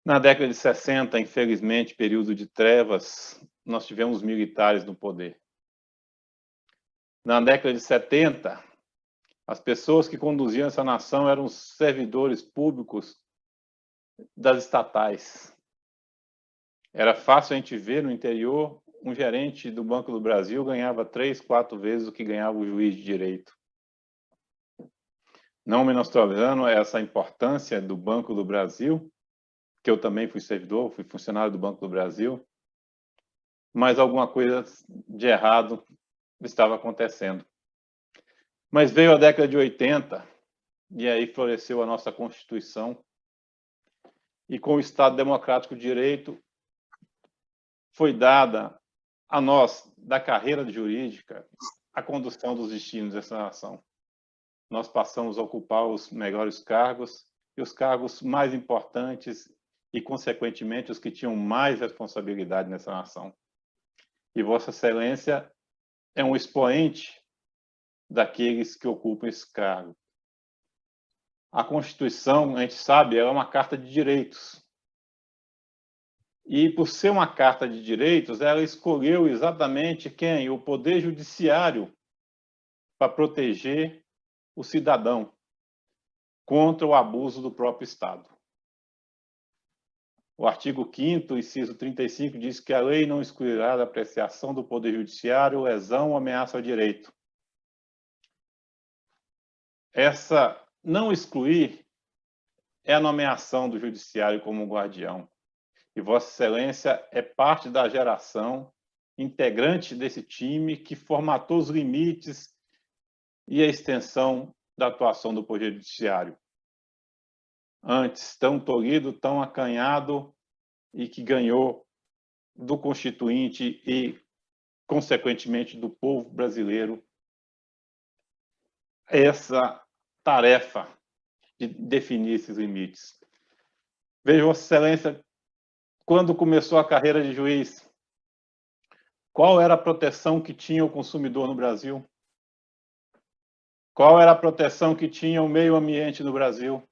Na década de 60, infelizmente, período de trevas, nós tivemos militares no poder. Na década de 70, as pessoas que conduziam essa nação eram os servidores públicos das estatais. Era fácil a gente ver no interior um gerente do Banco do Brasil ganhava 3, 4 vezes o que ganhava o juiz de direito. Não menosprezando essa importância do Banco do Brasil, que eu também fui servidor, fui funcionário do Banco do Brasil, mas alguma coisa de errado estava acontecendo. Mas veio a década de 80, e aí floresceu a nossa Constituição, e com o Estado Democrático de Direito foi dada a nós, da carreira jurídica, a condução dos destinos dessa nação. Nós passamos a ocupar os melhores cargos e os cargos mais importantes e, consequentemente, os que tinham mais responsabilidade nessa nação. E Vossa Excelência é um expoente daqueles que ocupam esse cargo. A Constituição, a gente sabe, é uma carta de direitos. E, por ser uma carta de direitos, ela escolheu exatamente quem? O Poder Judiciário, para proteger o cidadão contra o abuso do próprio Estado. O artigo 5º, inciso 35, diz que a lei não excluirá da apreciação do Poder Judiciário lesão ou ameaça ao direito. Essa não excluir é a nomeação do Judiciário como guardião. E Vossa Excelência é parte da geração integrante desse time que formatou os limites e a extensão da atuação do Poder Judiciário. Antes tão tolhido, tão acanhado, e que ganhou do Constituinte e, consequentemente, do povo brasileiro essa tarefa de definir esses limites. Veja, Vossa Excelência, quando começou a carreira de juiz, qual era a proteção que tinha o consumidor no Brasil? Qual era a proteção que tinha o meio ambiente no Brasil?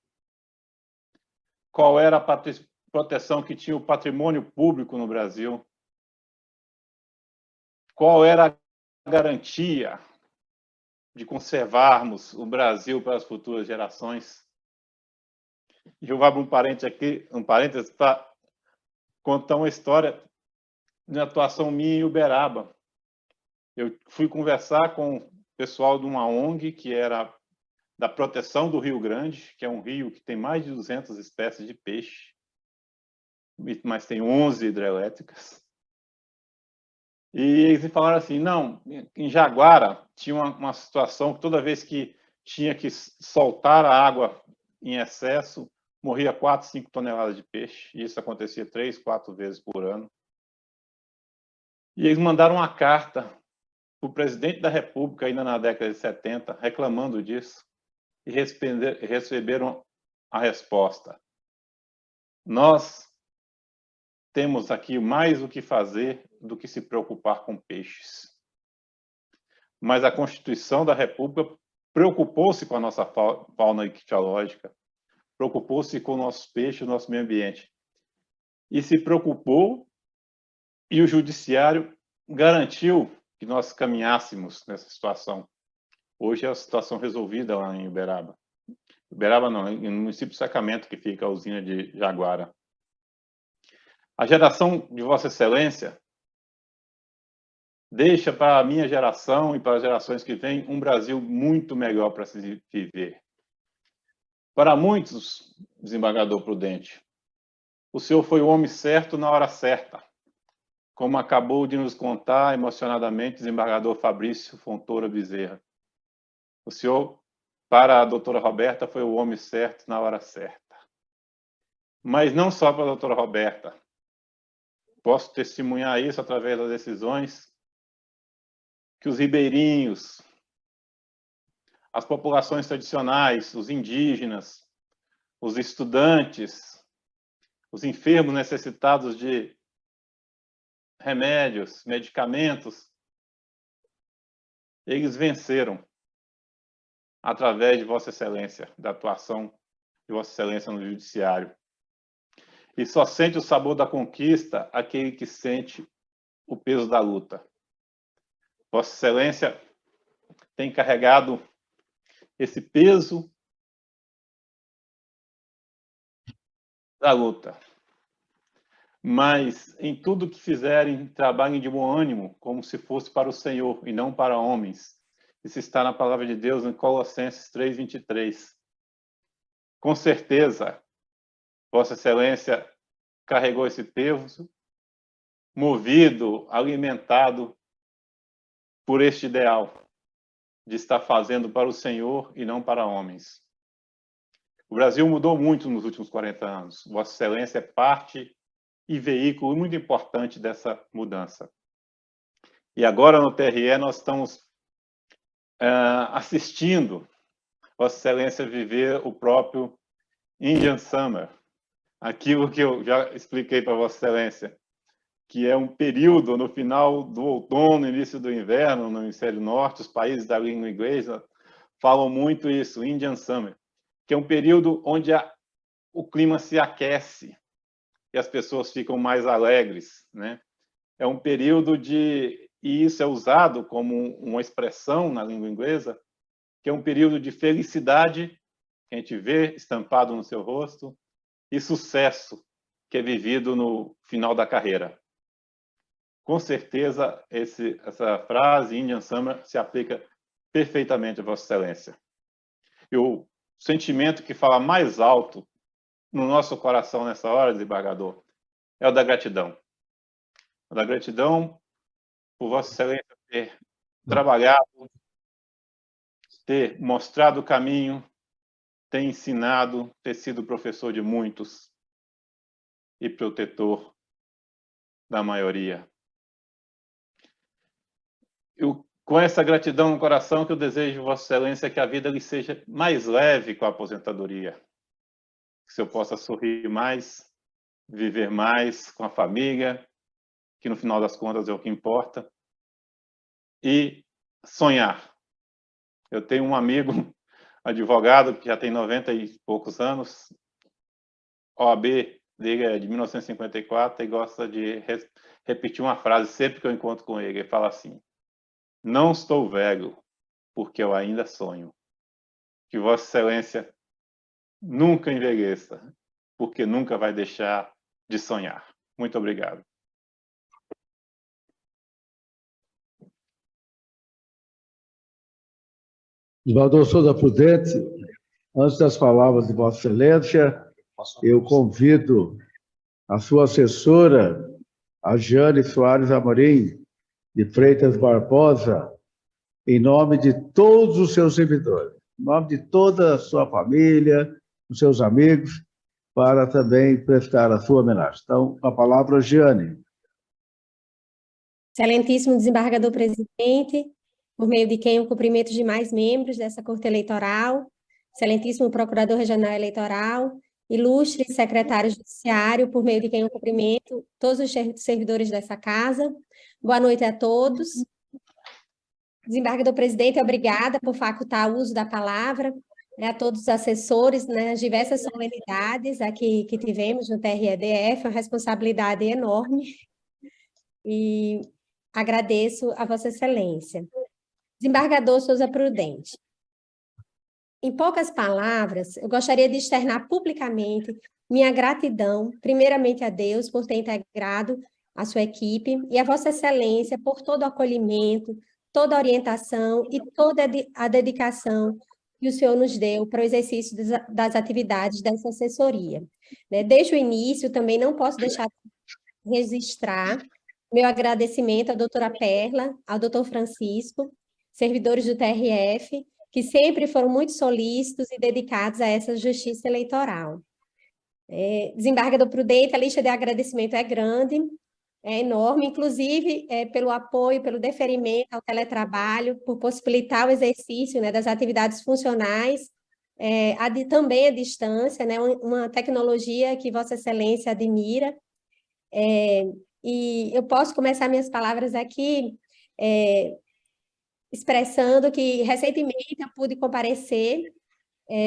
Qual era a proteção que tinha o patrimônio público no Brasil? Qual era a garantia de conservarmos o Brasil para as futuras gerações? E eu vou abrir um parênteses para contar uma história de atuação minha em Uberaba. Eu fui conversar com o pessoal de uma ONG que era da proteção do Rio Grande, que é um rio que tem mais de 200 espécies de peixe, mas tem 11 hidrelétricas. E eles me falaram assim, não, em Jaguara tinha uma situação que toda vez que tinha que soltar a água em excesso, morria 4, 5 toneladas de peixe. E isso acontecia 3, 4 vezes por ano. E eles mandaram uma carta para o presidente da República, ainda na década de 70, reclamando disso. E receberam a resposta. Nós temos aqui mais o que fazer do que se preocupar com peixes. Mas a Constituição da República preocupou-se com a nossa fauna ictiológica, preocupou-se com nossos peixes, nosso meio ambiente. E se preocupou, e o Judiciário garantiu que nós caminhássemos nessa situação. Hoje é a situação resolvida lá em Uberaba. Uberaba não, no município de Sacramento, que fica a usina de Jaguara. A geração de Vossa Excelência deixa para a minha geração e para as gerações que vêm um Brasil muito melhor para se viver. Para muitos, desembargador Prudente, o senhor foi o homem certo na hora certa, como acabou de nos contar emocionadamente o desembargador Fabrício Fontoura Bezerra. O senhor, para a doutora Roberta, foi o homem certo na hora certa. Mas não só para a doutora Roberta. Posso testemunhar isso através das decisões que os ribeirinhos, as populações tradicionais, os indígenas, os estudantes, os enfermos necessitados de remédios, medicamentos, eles venceram através de Vossa Excelência, da atuação de Vossa Excelência no Judiciário. E só sente o sabor da conquista aquele que sente o peso da luta. Vossa Excelência tem carregado esse peso da luta. Mas em tudo que fizerem, trabalhem de bom ânimo, como se fosse para o Senhor e não para homens. Isso está na palavra de Deus em Colossenses 3:23. Com certeza, Vossa Excelência carregou esse peso, movido, alimentado por este ideal de estar fazendo para o Senhor e não para homens. O Brasil mudou muito nos últimos 40 anos. Vossa Excelência é parte e veículo muito importante dessa mudança. E agora no TRE nós estamos assistindo Vossa Excelência viver o próprio Indian Summer, aquilo que eu já expliquei para Vossa Excelência, que é um período no final do outono, início do inverno, no hemisfério norte, os países da língua inglesa falam muito isso, Indian Summer, que é um período onde o clima se aquece e as pessoas ficam mais alegres, né? É um período e isso é usado como uma expressão na língua inglesa, que é um período de felicidade, que a gente vê estampado no seu rosto, e sucesso, que é vivido no final da carreira. Com certeza, essa frase, Indian Summer, se aplica perfeitamente a Vossa Excelência. E o sentimento que fala mais alto no nosso coração nessa hora, desembargador, é o da gratidão. O da gratidão por Vossa Excelência ter trabalhado, ter mostrado o caminho, ter ensinado, ter sido professor de muitos e protetor da maioria. Com essa gratidão no coração que eu desejo, Vossa Excelência, que a vida lhe seja mais leve com a aposentadoria. Que eu possa sorrir mais, viver mais com a família, que no final das contas é o que importa, e sonhar. Eu tenho um amigo, advogado, que já tem 90 e poucos anos, OAB dele é de 1954, e gosta de repetir uma frase sempre que eu encontro com ele. Ele fala assim: não estou velho, porque eu ainda sonho. Que Vossa Excelência nunca envelheça, porque nunca vai deixar de sonhar. Muito obrigado. Desembargador Souza Prudente, antes das palavras de Vossa Excelência, eu convido a sua assessora, a Jane Soares Amorim, de Freitas Barbosa, em nome de todos os seus servidores, em nome de toda a sua família, os seus amigos, para também prestar a sua homenagem. Então, a palavra, Jane. Excelentíssimo desembargador presidente, por meio de quem o cumprimento de mais membros dessa Corte Eleitoral, excelentíssimo procurador regional eleitoral, ilustre secretário judiciário, por meio de quem eu cumprimento todos os servidores dessa casa. Boa noite a todos. Desembargador presidente, obrigada por facultar o uso da palavra, a todos os assessores, nas diversas solenidades aqui que tivemos no TRE-DF, uma responsabilidade enorme, e agradeço a Vossa Excelência. Desembargador Souza Prudente, em poucas palavras, eu gostaria de externar publicamente minha gratidão, primeiramente a Deus por ter integrado a sua equipe e a Vossa Excelência por todo o acolhimento, toda a orientação e toda a dedicação que o senhor nos deu para o exercício das atividades dessa assessoria. Desde o início, também não posso deixar de registrar meu agradecimento à doutora Perla, ao doutor Francisco, servidores do TRF, que sempre foram muito solícitos e dedicados a essa justiça eleitoral. Desembargador Prudente, a lista de agradecimento é grande, é enorme, inclusive pelo apoio, pelo deferimento ao teletrabalho, por possibilitar o exercício das atividades funcionais, também à distância, uma tecnologia que Vossa Excelência admira. E eu posso começar minhas palavras aqui expressando que, recentemente, eu pude comparecer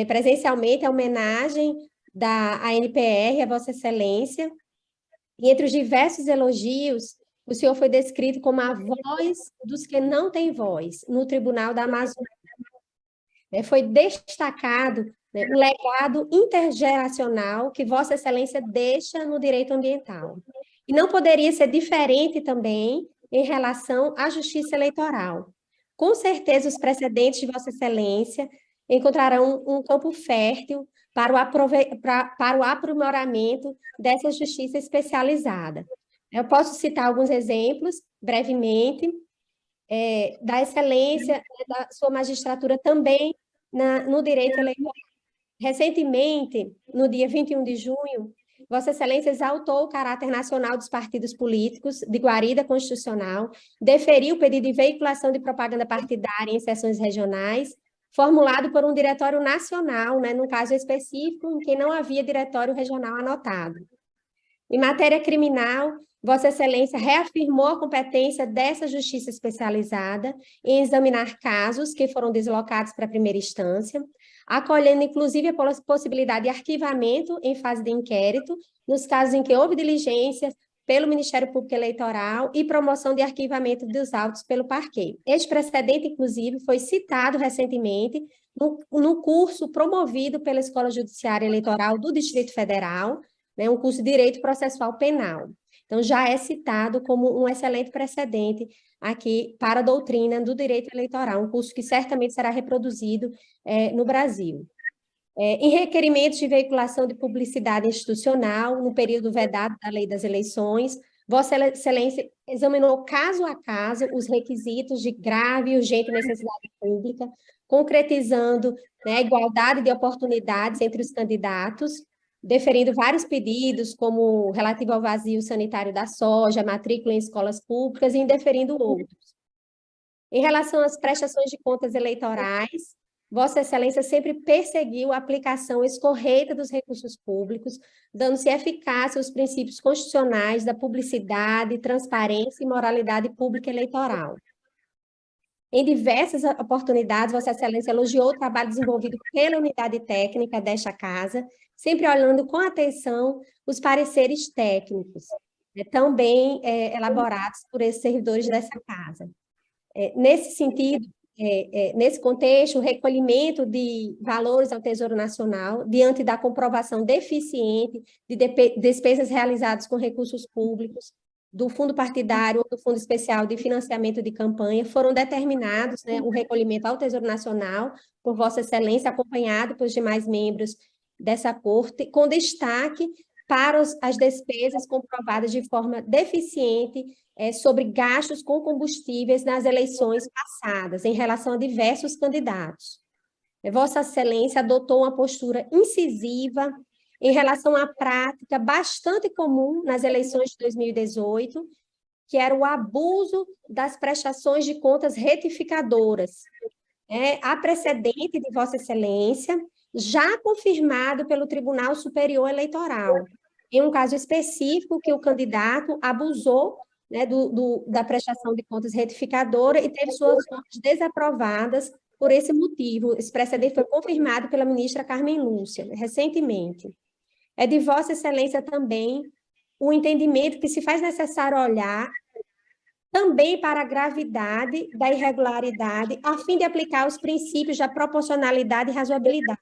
presencialmente à homenagem da ANPR, a Vossa Excelência, e entre os diversos elogios, o senhor foi descrito como a voz dos que não têm voz no Tribunal da Amazônia. Foi destacado o legado intergeracional que Vossa Excelência deixa no direito ambiental. E não poderia ser diferente também em relação à justiça eleitoral. Com certeza, os precedentes de Vossa Excelência encontrarão um campo fértil para o aprimoramento dessa justiça especializada. Eu posso citar alguns exemplos, brevemente, da excelência da sua magistratura também no direito eleitoral. Recentemente, no dia 21 de junho, Vossa Excelência exaltou o caráter nacional dos partidos políticos de guarida constitucional, deferiu o pedido de veiculação de propaganda partidária em sessões regionais, formulado por um diretório nacional, né, num caso específico em que não havia diretório regional anotado. Em matéria criminal, Vossa Excelência reafirmou a competência dessa justiça especializada em examinar casos que foram deslocados para a primeira instância, acolhendo inclusive a possibilidade de arquivamento em fase de inquérito, nos casos em que houve diligência pelo Ministério Público Eleitoral e promoção de arquivamento dos autos pelo parquet. Este precedente, inclusive, foi citado recentemente no curso promovido pela Escola Judiciária Eleitoral do Distrito Federal, né, um curso de Direito Processual Penal. Então, já é citado como um excelente precedente aqui para a doutrina do direito eleitoral, um curso que certamente será reproduzido no Brasil. Em requerimentos de veiculação de publicidade institucional, no período vedado da Lei das Eleições, Vossa Excelência examinou caso a caso os requisitos de grave e urgente necessidade pública, concretizando, né, a igualdade de oportunidades entre os candidatos, deferindo vários pedidos, como relativo ao vazio sanitário da soja, matrícula em escolas públicas, e indeferindo outros. Em relação às prestações de contas eleitorais, Vossa Excelência sempre perseguiu a aplicação escorreita dos recursos públicos, dando-se eficácia aos princípios constitucionais da publicidade, transparência e moralidade pública eleitoral. Em diversas oportunidades, Vossa Excelência elogiou o trabalho desenvolvido pela unidade técnica desta casa, sempre olhando com atenção os pareceres técnicos, tão bem elaborados por esses servidores dessa casa. Nesse sentido, nesse contexto, o recolhimento de valores ao Tesouro Nacional, diante da comprovação deficiente de despesas realizadas com recursos públicos, do fundo partidário ou do fundo especial de financiamento de campanha, foram determinados, né, o recolhimento ao Tesouro Nacional, por Vossa Excelência, acompanhado pelos demais membros dessa corte, com destaque para as despesas comprovadas de forma deficiente sobre gastos com combustíveis nas eleições passadas, em relação a diversos candidatos. Vossa Excelência adotou uma postura incisiva em relação à prática bastante comum nas eleições de 2018, que era o abuso das prestações de contas retificadoras. Há precedente de Vossa Excelência, já confirmado pelo Tribunal Superior Eleitoral, em um caso específico que o candidato abusou, né, da prestação de contas retificadora e teve suas contas desaprovadas por esse motivo. Esse precedente foi confirmado pela ministra Carmen Lúcia, recentemente. É de Vossa Excelência também o entendimento que se faz necessário olhar também para a gravidade da irregularidade, a fim de aplicar os princípios da proporcionalidade e razoabilidade.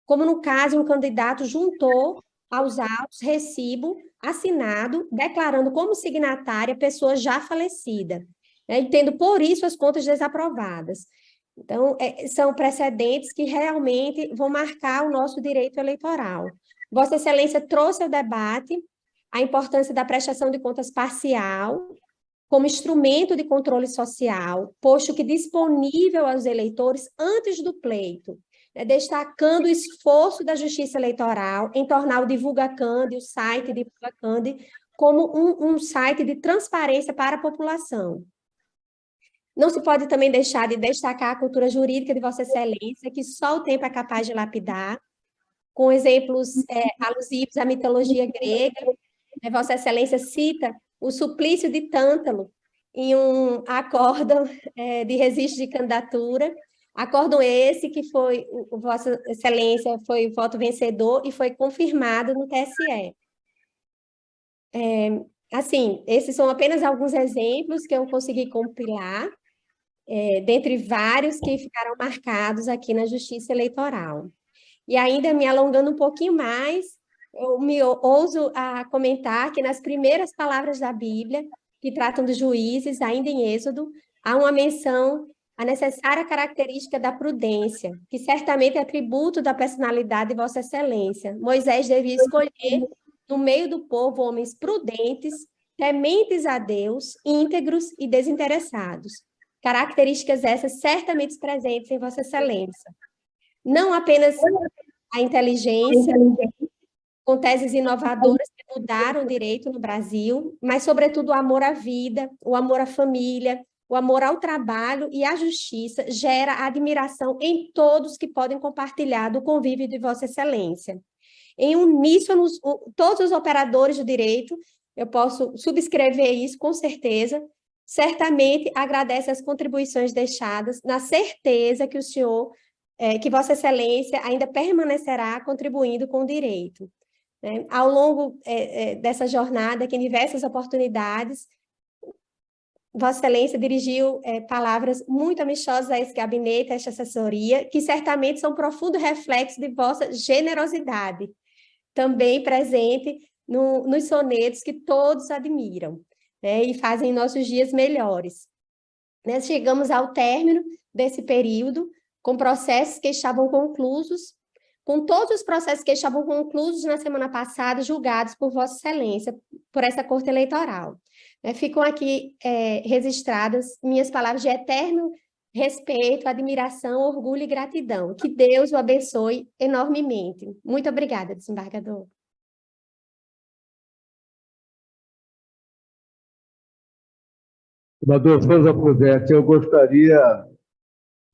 Como no caso, um candidato juntou aos autos recibo assinado, declarando como signatária pessoa já falecida, né, e tendo por isso as contas desaprovadas. Então, são precedentes que realmente vão marcar o nosso direito eleitoral. Vossa Excelência trouxe ao debate a importância da prestação de contas parcial como instrumento de controle social, posto que disponível aos eleitores antes do pleito, destacando o esforço da Justiça Eleitoral em tornar o Divulgacande, o site Divulgacande, como um site de transparência para a população. Não se pode também deixar de destacar a cultura jurídica de Vossa Excelência, que só o tempo é capaz de lapidar, com exemplos alusivos à mitologia grega. Vossa Excelência cita o suplício de Tântalo em um acórdão de registro de candidatura, acórdão esse que foi, Vossa Excelência foi o voto vencedor e foi confirmado no TSE. Assim, esses são apenas alguns exemplos que eu consegui compilar, dentre vários que ficaram marcados aqui na Justiça Eleitoral. E ainda me alongando um pouquinho mais, eu me ouso a comentar que nas primeiras palavras da Bíblia, que tratam dos juízes, ainda em Êxodo, há uma menção à necessária característica da prudência, que certamente é atributo da personalidade de Vossa Excelência. Moisés devia escolher, no meio do povo, homens prudentes, tementes a Deus, íntegros e desinteressados. Características essas certamente presentes em Vossa Excelência. Não apenas a inteligência, com teses inovadoras que mudaram o direito no Brasil, mas, sobretudo, o amor à vida, o amor à família, o amor ao trabalho e à justiça gera admiração em todos que podem compartilhar do convívio de Vossa Excelência. Em uníssono, todos os operadores do direito, eu posso subscrever isso com certeza, certamente agradece as contribuições deixadas, na certeza que o senhor, que Vossa Excelência ainda permanecerá contribuindo com o direito. Ao longo dessa jornada, que em diversas oportunidades, Vossa Excelência dirigiu palavras muito amistosas a esse gabinete, a esta assessoria, que certamente são profundo reflexo de vossa generosidade, também presente nos sonetos que todos admiram, né, e fazem nossos dias melhores. Nós chegamos ao término desse período, com processos que estavam conclusos, com todos os processos que estavam conclusos na semana passada, julgados por Vossa Excelência, por essa Corte Eleitoral. Ficam aqui registradas minhas palavras de eterno respeito, admiração, orgulho e gratidão. Que Deus o abençoe enormemente. Muito obrigada, desembargador. Senador Souza Prudente, eu gostaria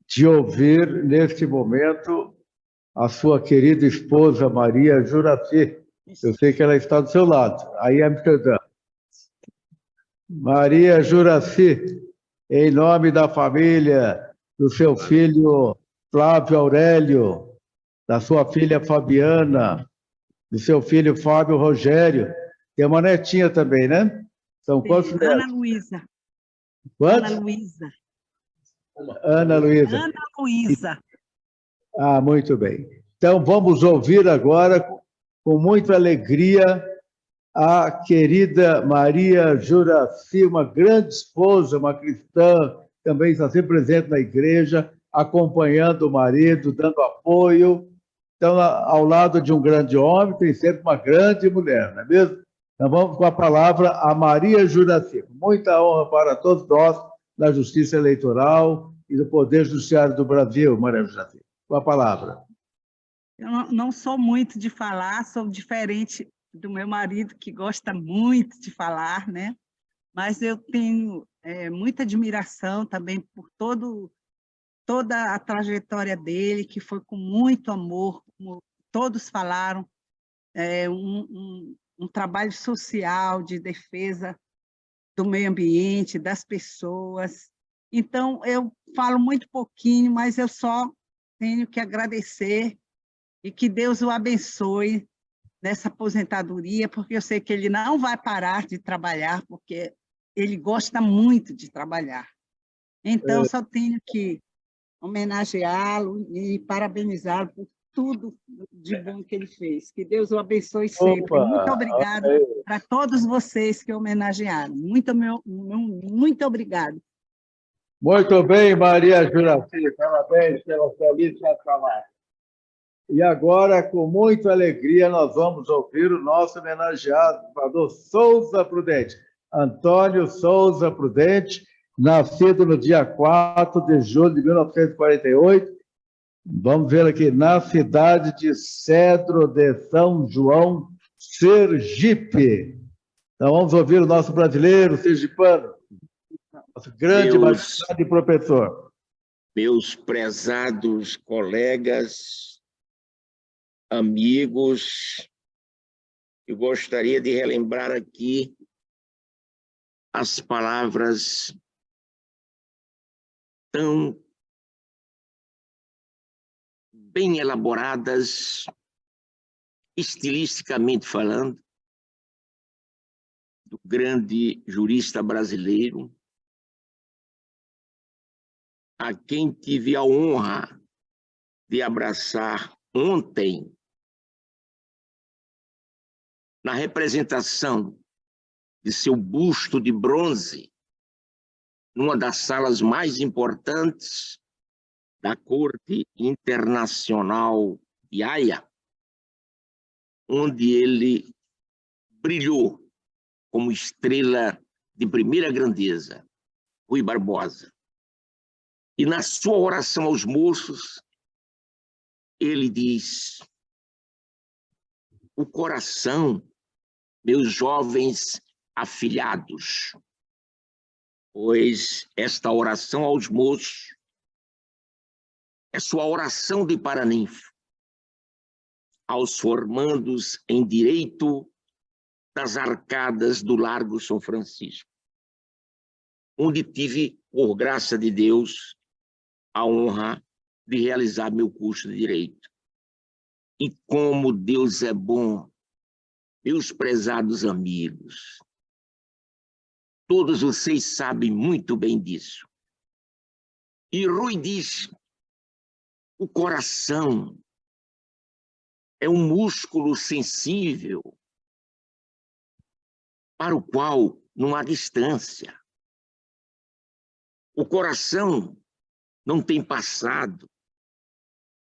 de ouvir, neste momento, a sua querida esposa, Maria Juraci. Eu sei que ela está do seu lado, aí em Amsterdã. Maria Juraci, em nome da família, do seu filho Flávio Aurélio, da sua filha Fabiana, do seu filho Fábio Rogério, tem uma netinha também, né? São quantos netos? Ana Luísa. Quantos? Ana Luísa. Ana Luísa. Ana Luísa. Ah, muito bem. Então, vamos ouvir agora, com muita alegria, a querida Maria Juraci, uma grande esposa, uma cristã, também está sempre presente na igreja, acompanhando o marido, dando apoio. Então, ao lado de um grande homem, tem sempre uma grande mulher, não é mesmo? Então, vamos com a palavra a Maria Juraci. Muita honra para todos nós, da Justiça Eleitoral e do Poder Judiciário do Brasil, Maria Juraci. Com a palavra. Eu não sou muito de falar, sou diferente do meu marido, que gosta muito de falar, né? Mas eu tenho muita admiração também por toda a trajetória dele, que foi com muito amor, como todos falaram, um trabalho social de defesa do meio ambiente, das pessoas. Então, eu falo muito pouquinho, mas eu só tenho que agradecer e que Deus o abençoe nessa aposentadoria, porque eu sei que ele não vai parar de trabalhar, porque ele gosta muito de trabalhar. Então, só tenho que homenageá-lo e parabenizá-lo por tudo de bom que ele fez. Que Deus o abençoe sempre. Opa, muito obrigada para todos vocês que homenagearam. Muito obrigada. Muito bem, Maria Juraci, parabéns pela belíssima palavra. E agora, com muita alegria, nós vamos ouvir o nosso homenageado, senador Souza Prudente, Antônio Souza Prudente, nascido no dia 4 de julho de 1948, vamos ver aqui, na cidade de Cedro de São João, Sergipe. Então, vamos ouvir o nosso brasileiro sergipano, nosso grande magistrado e professor. Meus prezados colegas, amigos, eu gostaria de relembrar aqui as palavras tão bem elaboradas, estilisticamente falando, do grande jurista brasileiro, a quem tive a honra de abraçar ontem, na representação de seu busto de bronze, numa das salas mais importantes da Corte Internacional de Haia, onde ele brilhou como estrela de primeira grandeza, Rui Barbosa. E na sua oração aos moços, ele diz: o coração, meus jovens afilhados, pois esta oração aos moços é sua oração de paraninfo, aos formandos em direito das arcadas do Largo São Francisco, onde tive, por graça de Deus, a honra de realizar meu curso de Direito. E como Deus é bom, meus prezados amigos, todos vocês sabem muito bem disso. E Rui diz, o coração é um músculo sensível para o qual não há distância. O coração não tem passado,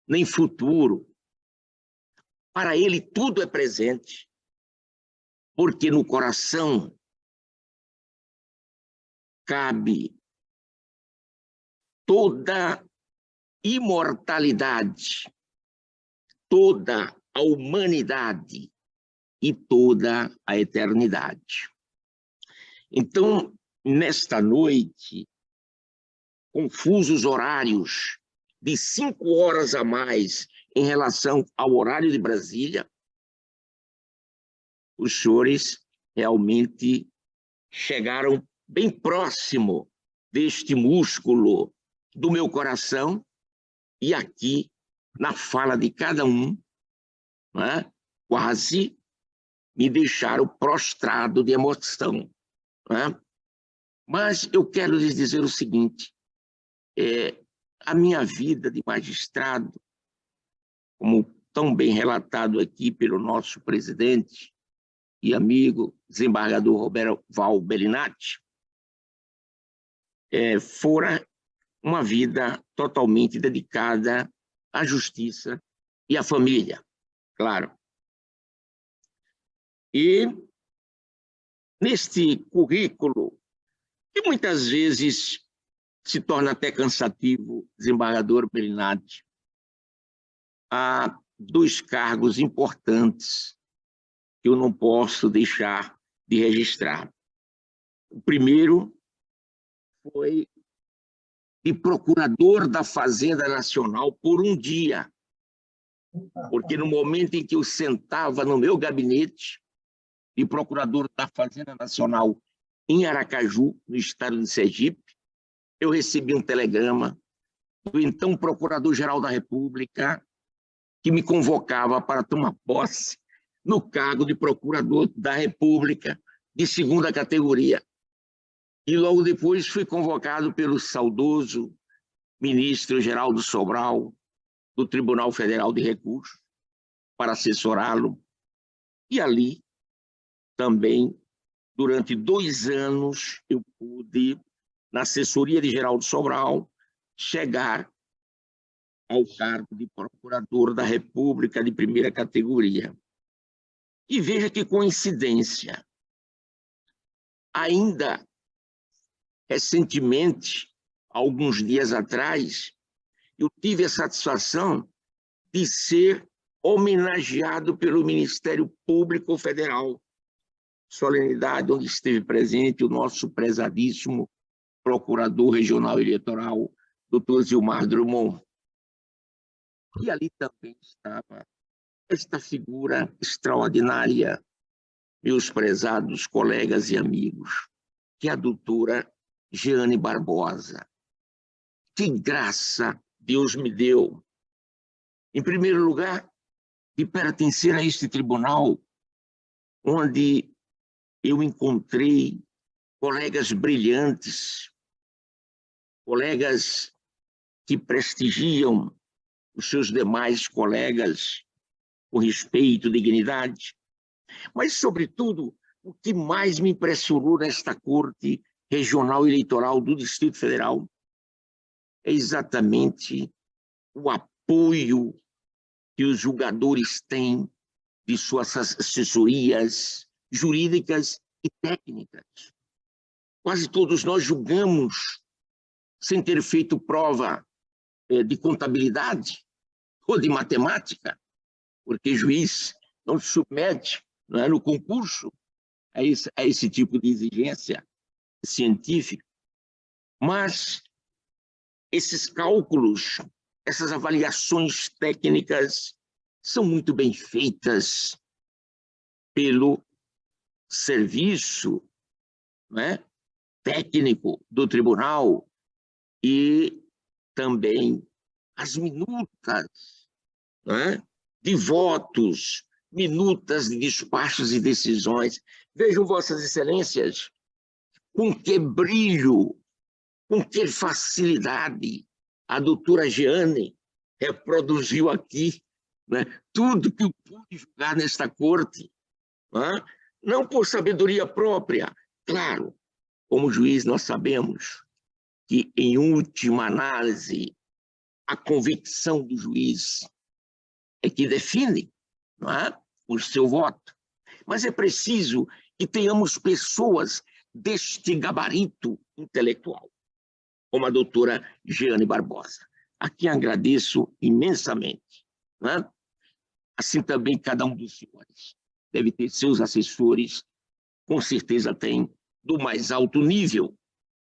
nem futuro. Para ele tudo é presente, porque no coração cabe toda imortalidade, toda a humanidade e toda a eternidade. Então, nesta noite, confusos horários de 5 horas a mais em relação ao horário de Brasília, os senhores realmente chegaram bem próximo deste músculo do meu coração e aqui, na fala de cada um, né, quase me deixaram prostrado de emoção. Né? Mas eu quero lhes dizer o seguinte, a minha vida de magistrado, como tão bem relatado aqui pelo nosso presidente e amigo, desembargador Roberto Val Bellinati, fora uma vida totalmente dedicada à justiça e à família, claro. E neste currículo, que muitas vezes se torna até cansativo, desembargador Bellinati, há 2 cargos importantes que eu não posso deixar de registrar. O primeiro foi de procurador da Fazenda Nacional por um dia, porque no momento em que eu sentava no meu gabinete de procurador da Fazenda Nacional em Aracaju, no estado de Sergipe, eu recebi um telegrama do então Procurador-Geral da República que me convocava para tomar posse no cargo de Procurador da República de 2ª categoria. E logo depois fui convocado pelo saudoso ministro Geraldo Sobral, do Tribunal Federal de Recursos, para assessorá-lo. E ali, também, durante 2 anos, eu pude, na assessoria de Geraldo Sobral, chegar ao cargo de Procurador da República de 1ª categoria. E veja que coincidência. Ainda recentemente, alguns dias atrás, eu tive a satisfação de ser homenageado pelo Ministério Público Federal, solenidade onde esteve presente o nosso prezadíssimo Procurador Regional Eleitoral, Dr. Zilmar Drummond. E ali também estava esta figura extraordinária, meus prezados colegas e amigos, que é a doutora Jeane Barbosa. Que graça Deus me deu, em primeiro lugar, de pertencer a este tribunal, onde eu encontrei colegas brilhantes, colegas que prestigiam os seus demais colegas com respeito, dignidade. Mas, sobretudo, o que mais me impressionou nesta Corte Regional Eleitoral do Distrito Federal é exatamente o apoio que os julgadores têm de suas assessorias jurídicas e técnicas. Quase todos nós julgamos sem ter feito prova de contabilidade ou de matemática, porque juiz não se submete, não é, no concurso a esse tipo de exigência científica. Mas esses cálculos, essas avaliações técnicas são muito bem feitas pelo serviço, né, técnico do tribunal, e também as minutas, né, de votos, minutas de despachos e decisões. Vejam, Vossas Excelências, com que brilho, com que facilidade a doutora Jeane reproduziu aqui, né, tudo que eu pude julgar nesta corte, né, não por sabedoria própria. Claro, como juiz nós sabemos que, em última análise, a convicção do juiz é que define, não é, o seu voto. Mas é preciso que tenhamos pessoas deste gabarito intelectual, como a doutora Jeane Barbosa, a quem agradeço imensamente, né? Assim também cada um dos senhores deve ter seus assessores, com certeza tem, do mais alto nível,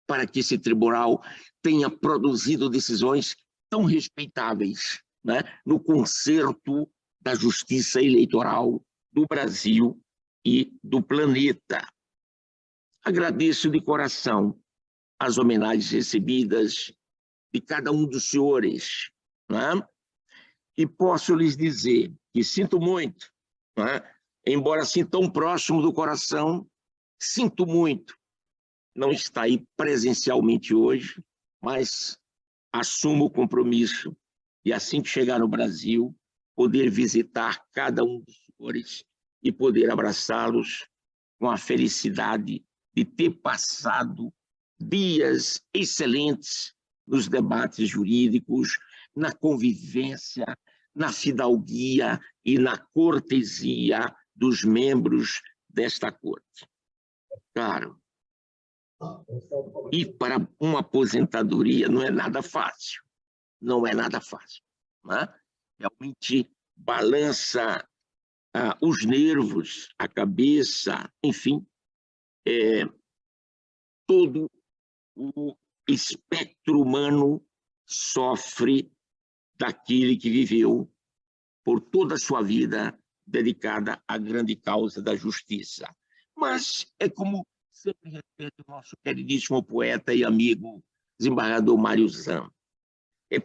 para que esse tribunal tenha produzido decisões tão respeitáveis, né, no concerto da justiça eleitoral do Brasil e do planeta. Agradeço de coração as homenagens recebidas de cada um dos senhores, né? E posso lhes dizer que sinto muito, né? Embora assim tão próximo do coração, sinto muito não estar aí presencialmente hoje, mas assumo o compromisso e, assim que chegar no Brasil, poder visitar cada um dos senhores e poder abraçá-los com a felicidade de ter passado dias excelentes nos debates jurídicos, na convivência, na fidalguia e na cortesia dos membros desta corte. Claro, ir para uma aposentadoria não é nada fácil, não é nada fácil, né? Realmente balança os nervos, a cabeça, enfim, todo o espectro humano sofre daquele que viveu por toda a sua vida dedicada à grande causa da justiça. Mas é como sempre respeito o nosso queridíssimo poeta e amigo desembargador Mário Zan.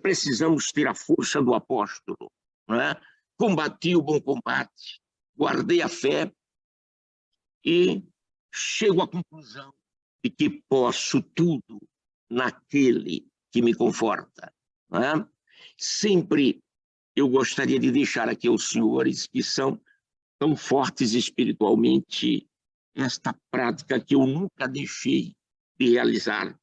Precisamos ter a força do apóstolo, não é? Combati o bom combate, guardei a fé e chego à conclusão de que posso tudo naquele que me conforta, não é? Sempre eu gostaria de deixar aqui aos senhores que são tão fortes espiritualmente esta prática que eu nunca deixei de realizar.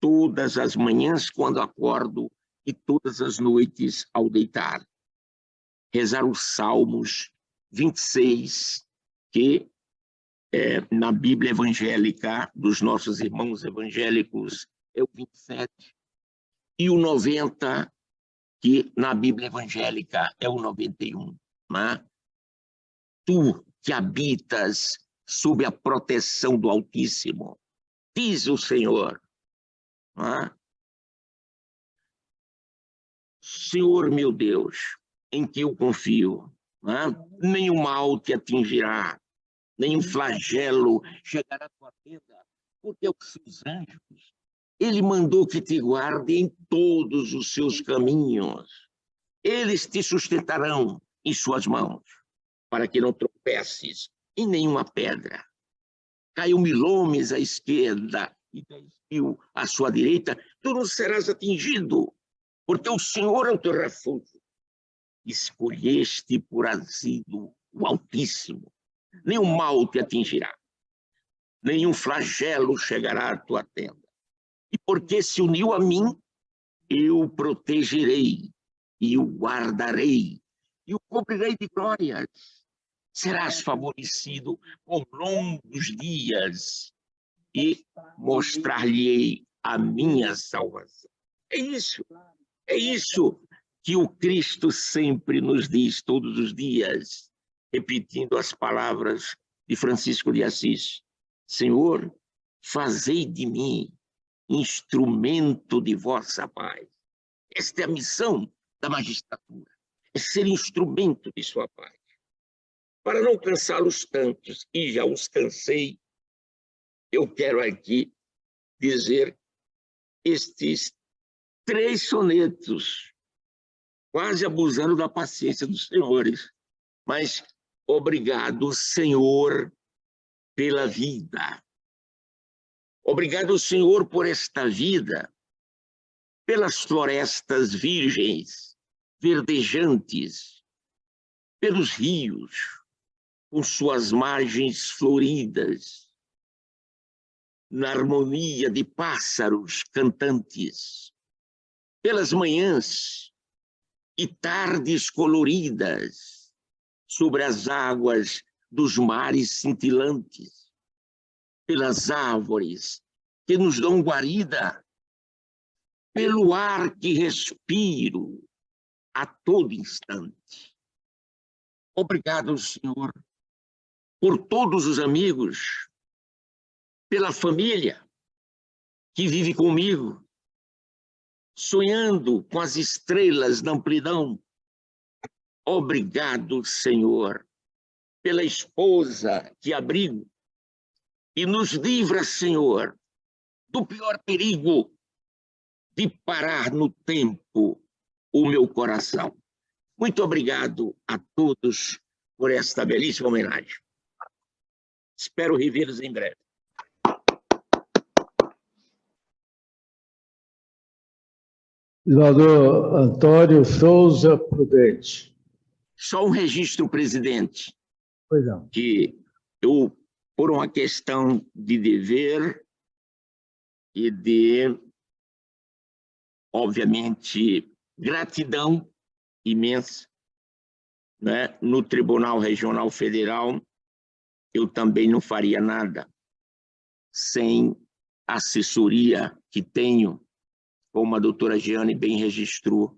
Todas as manhãs quando acordo e todas as noites ao deitar. Rezar os Salmos 26, que na Bíblia evangélica dos nossos irmãos evangélicos é o 27, e o 90, que na Bíblia evangélica é o 91. Né? Tu que habitas sob a proteção do Altíssimo, diz o Senhor, né? Senhor meu Deus, em que eu confio, né? Nenhum mal te atingirá, nenhum flagelo chegará à tua tenda, porque os seus anjos, ele mandou que te guarde em todos os seus caminhos. Eles te sustentarão em suas mãos, para que não tropeces em nenhuma pedra. Caiu 1000 homens à esquerda e 10.000 à sua direita, tu não serás atingido, porque o Senhor é o teu refúgio. Escolheste por asilo o Altíssimo. Nenhum mal te atingirá, nenhum flagelo chegará à tua tenda. E porque se uniu a mim, eu o protegerei e o guardarei e o cobrirei de glórias. Serás favorecido com longos dias e mostrar-lhe-ei a minha salvação. É isso que o Cristo sempre nos diz todos os dias. repetindo as palavras de Francisco de Assis: Senhor, fazei de mim instrumento de vossa paz. Esta é a missão da magistratura, é ser instrumento de sua paz. Para não cansá-los tantos, e já os cansei, eu quero aqui dizer estes 3 sonetos, quase abusando da paciência dos senhores, mas obrigado, Senhor, pela vida. Obrigado, Senhor, por esta vida, pelas florestas virgens, verdejantes, pelos rios, com suas margens floridas, na harmonia de pássaros cantantes, pelas manhãs e tardes coloridas, sobre as águas dos mares cintilantes, pelas árvores que nos dão guarida, pelo ar que respiro a todo instante. Obrigado, Senhor, por todos os amigos, pela família que vive comigo, sonhando com as estrelas na amplidão. Obrigado, Senhor, pela esposa que abrigo e nos livra, Senhor, do pior perigo de parar no tempo o meu coração. Muito obrigado a todos por esta belíssima homenagem. Espero revê-los em breve. Senador Antônio Souza Prudente. Só um registro, presidente. Pois não. Que eu, por uma questão de dever e de, obviamente, gratidão imensa, né? No Tribunal Regional Federal, eu também não faria nada sem a assessoria que tenho, como a doutora Jeane bem registrou,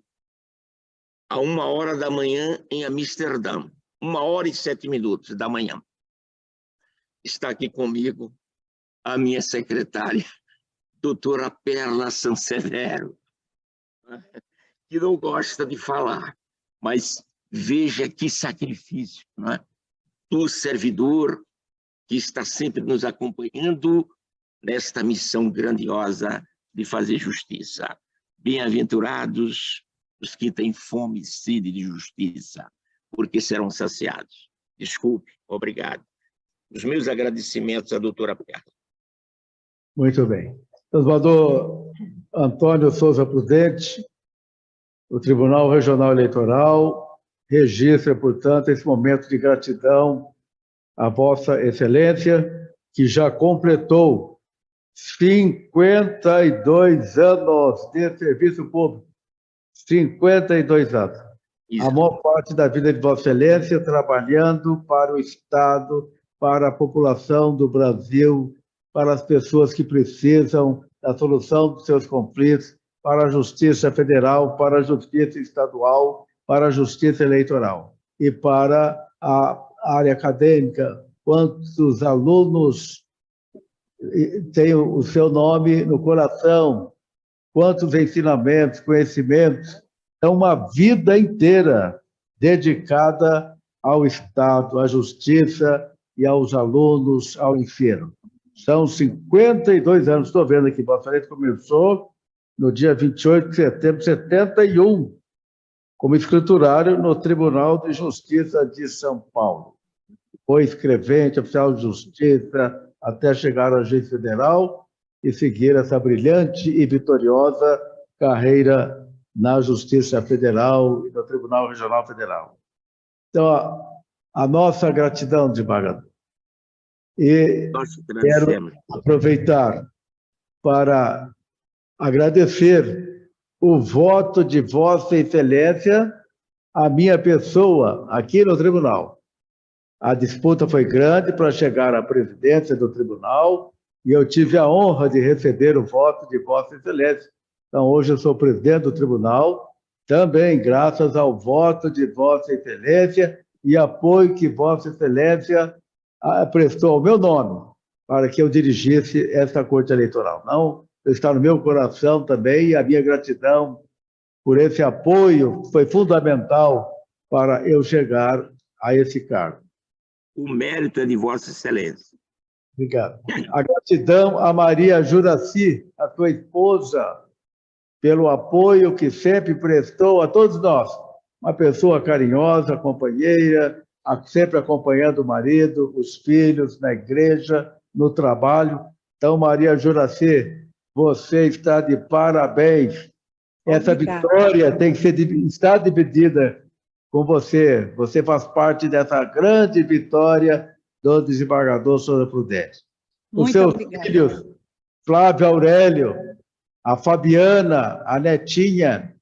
a 1h da manhã em Amsterdã, 1h07 da manhã. Está aqui comigo a minha secretária, doutora Perla Sansevero, que não gosta de falar, mas veja que sacrifício, não é? Do servidor que está sempre nos acompanhando nesta missão grandiosa de fazer justiça. Bem-aventurados os que têm fome e sede de justiça, porque serão saciados. Desculpe, obrigado. Os meus agradecimentos à doutora Perla. Muito bem. Senador Antônio Souza Prudente, o Tribunal Regional Eleitoral registra, portanto, esse momento de gratidão à Vossa Excelência, que já completou 52 anos de serviço público. 52 anos. Isso. A maior parte da vida de Vossa Excelência trabalhando para o Estado, para a população do Brasil, para as pessoas que precisam da solução dos seus conflitos, para a Justiça Federal, para a Justiça Estadual, para a Justiça Eleitoral e para a área acadêmica. Quantos alunos têm o seu nome no coração, quantos ensinamentos, conhecimentos. É uma vida inteira dedicada ao Estado, à Justiça e aos alunos, ao ensino. São 52 anos, estou vendo aqui, Vossa Excelência começou no dia 28 de setembro de 71, como escriturário no Tribunal de Justiça de São Paulo. Foi escrevente, oficial de justiça, até chegar à Agência Federal e seguir essa brilhante e vitoriosa carreira na Justiça Federal e no Tribunal Regional Federal. Então, a nossa gratidão, desembargador. E quero aproveitar para agradecer o voto de Vossa Excelência à minha pessoa aqui no tribunal. A disputa foi grande para chegar à presidência do tribunal e eu tive a honra de receber o voto de Vossa Excelência. Então, hoje eu sou presidente do tribunal, também graças ao voto de Vossa Excelência e apoio que Vossa Excelência prestou ao meu nome para que eu dirigisse esta Corte Eleitoral. Não, está no meu coração também, e a minha gratidão por esse apoio foi fundamental para eu chegar a esse cargo. O mérito é de Vossa Excelência. Obrigado. A gratidão a Maria Juraci, a tua esposa, pelo apoio que sempre prestou a todos nós. Uma pessoa carinhosa, companheira, sempre acompanhando o marido, os filhos, na igreja, no trabalho. Então, Maria Juraci, você está de parabéns. Essa vitória tem que estar dividida com você. Você faz parte dessa grande vitória do desembargador Souza Prudente. Os seus filhos, Flávio Aurélio, a Fabiana, a Netinha.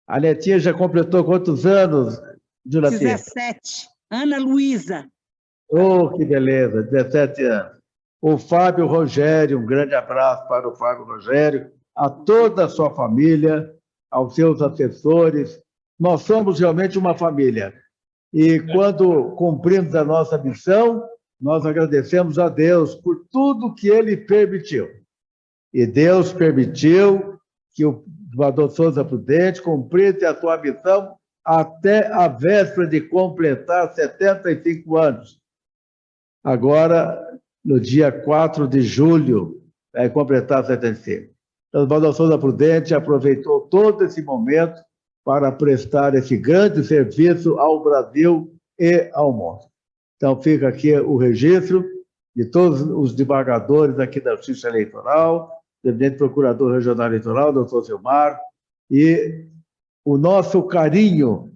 A Netinha já completou quantos anos, Juraci? 17. Ana Luísa. Oh, que beleza, 17 anos. O Fábio Rogério, um grande abraço para o Fábio Rogério, a toda a sua família, aos seus assessores. Nós somos realmente uma família. E quando cumprimos a nossa missão, nós agradecemos a Deus por tudo que Ele permitiu. E Deus permitiu que o desembargador Souza Prudente cumprisse a sua missão até a véspera de completar 75 anos. Agora, no dia 4 de julho, vai completar 75. Então, o desembargador Souza Prudente aproveitou todo esse momento para prestar esse grande serviço ao Brasil e ao mundo. Então, fica aqui o registro de todos os desembargadores aqui da Justiça Eleitoral, presidente procurador regional eleitoral, doutor Gilmar, e o nosso carinho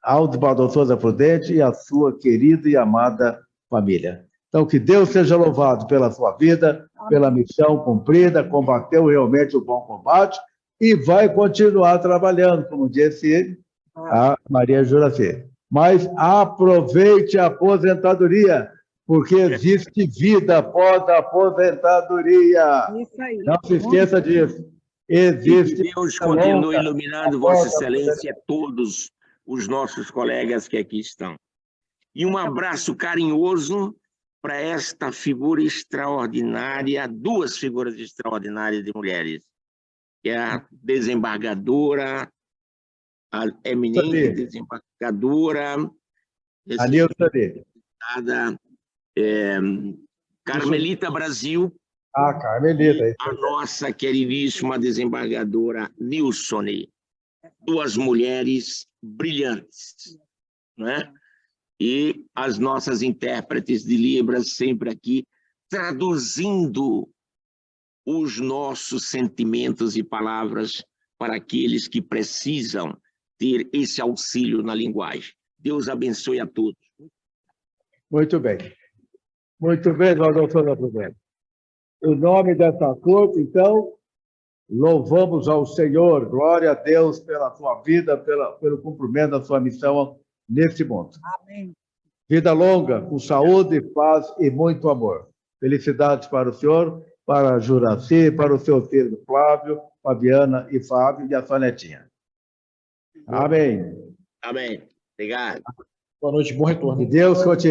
ao desembargador Souza Prudente e à sua querida e amada família. Então, que Deus seja louvado pela sua vida, pela missão cumprida, combateu realmente o bom combate e vai continuar trabalhando, como disse a Maria Juraci. Mas aproveite a aposentadoria, porque existe vida após a aposentadoria. Isso aí. Não se esqueça disso. Existe. Que Deus continue iluminando Vossa Excelência e todos os nossos colegas que aqui estão. E um abraço carinhoso para esta figura extraordinária, duas figuras extraordinárias de mulheres, que é a desembargadora, a eminente desembargadora, Carmelita Brasil, Carmelita, a nossa queridíssima desembargadora Nilsone, duas mulheres brilhantes, não é? E as nossas intérpretes de Libras sempre aqui, traduzindo os nossos sentimentos e palavras para aqueles que precisam ter esse auxílio na linguagem. Deus abençoe a todos. Muito bem. Muito bem, desembargador Souza Prudente. Em nome dessa corte, então, louvamos ao Senhor, glória a Deus pela sua vida, pelo cumprimento da sua missão nesse mundo. Amém. Vida longa, com saúde, paz e muito amor. Felicidades para o senhor, para a Juraci, para o seu filho Flávio, Fabiana e Fábio e a sua netinha. Amém. Amém. Obrigado. Boa noite, bom retorno. Que Deus continue.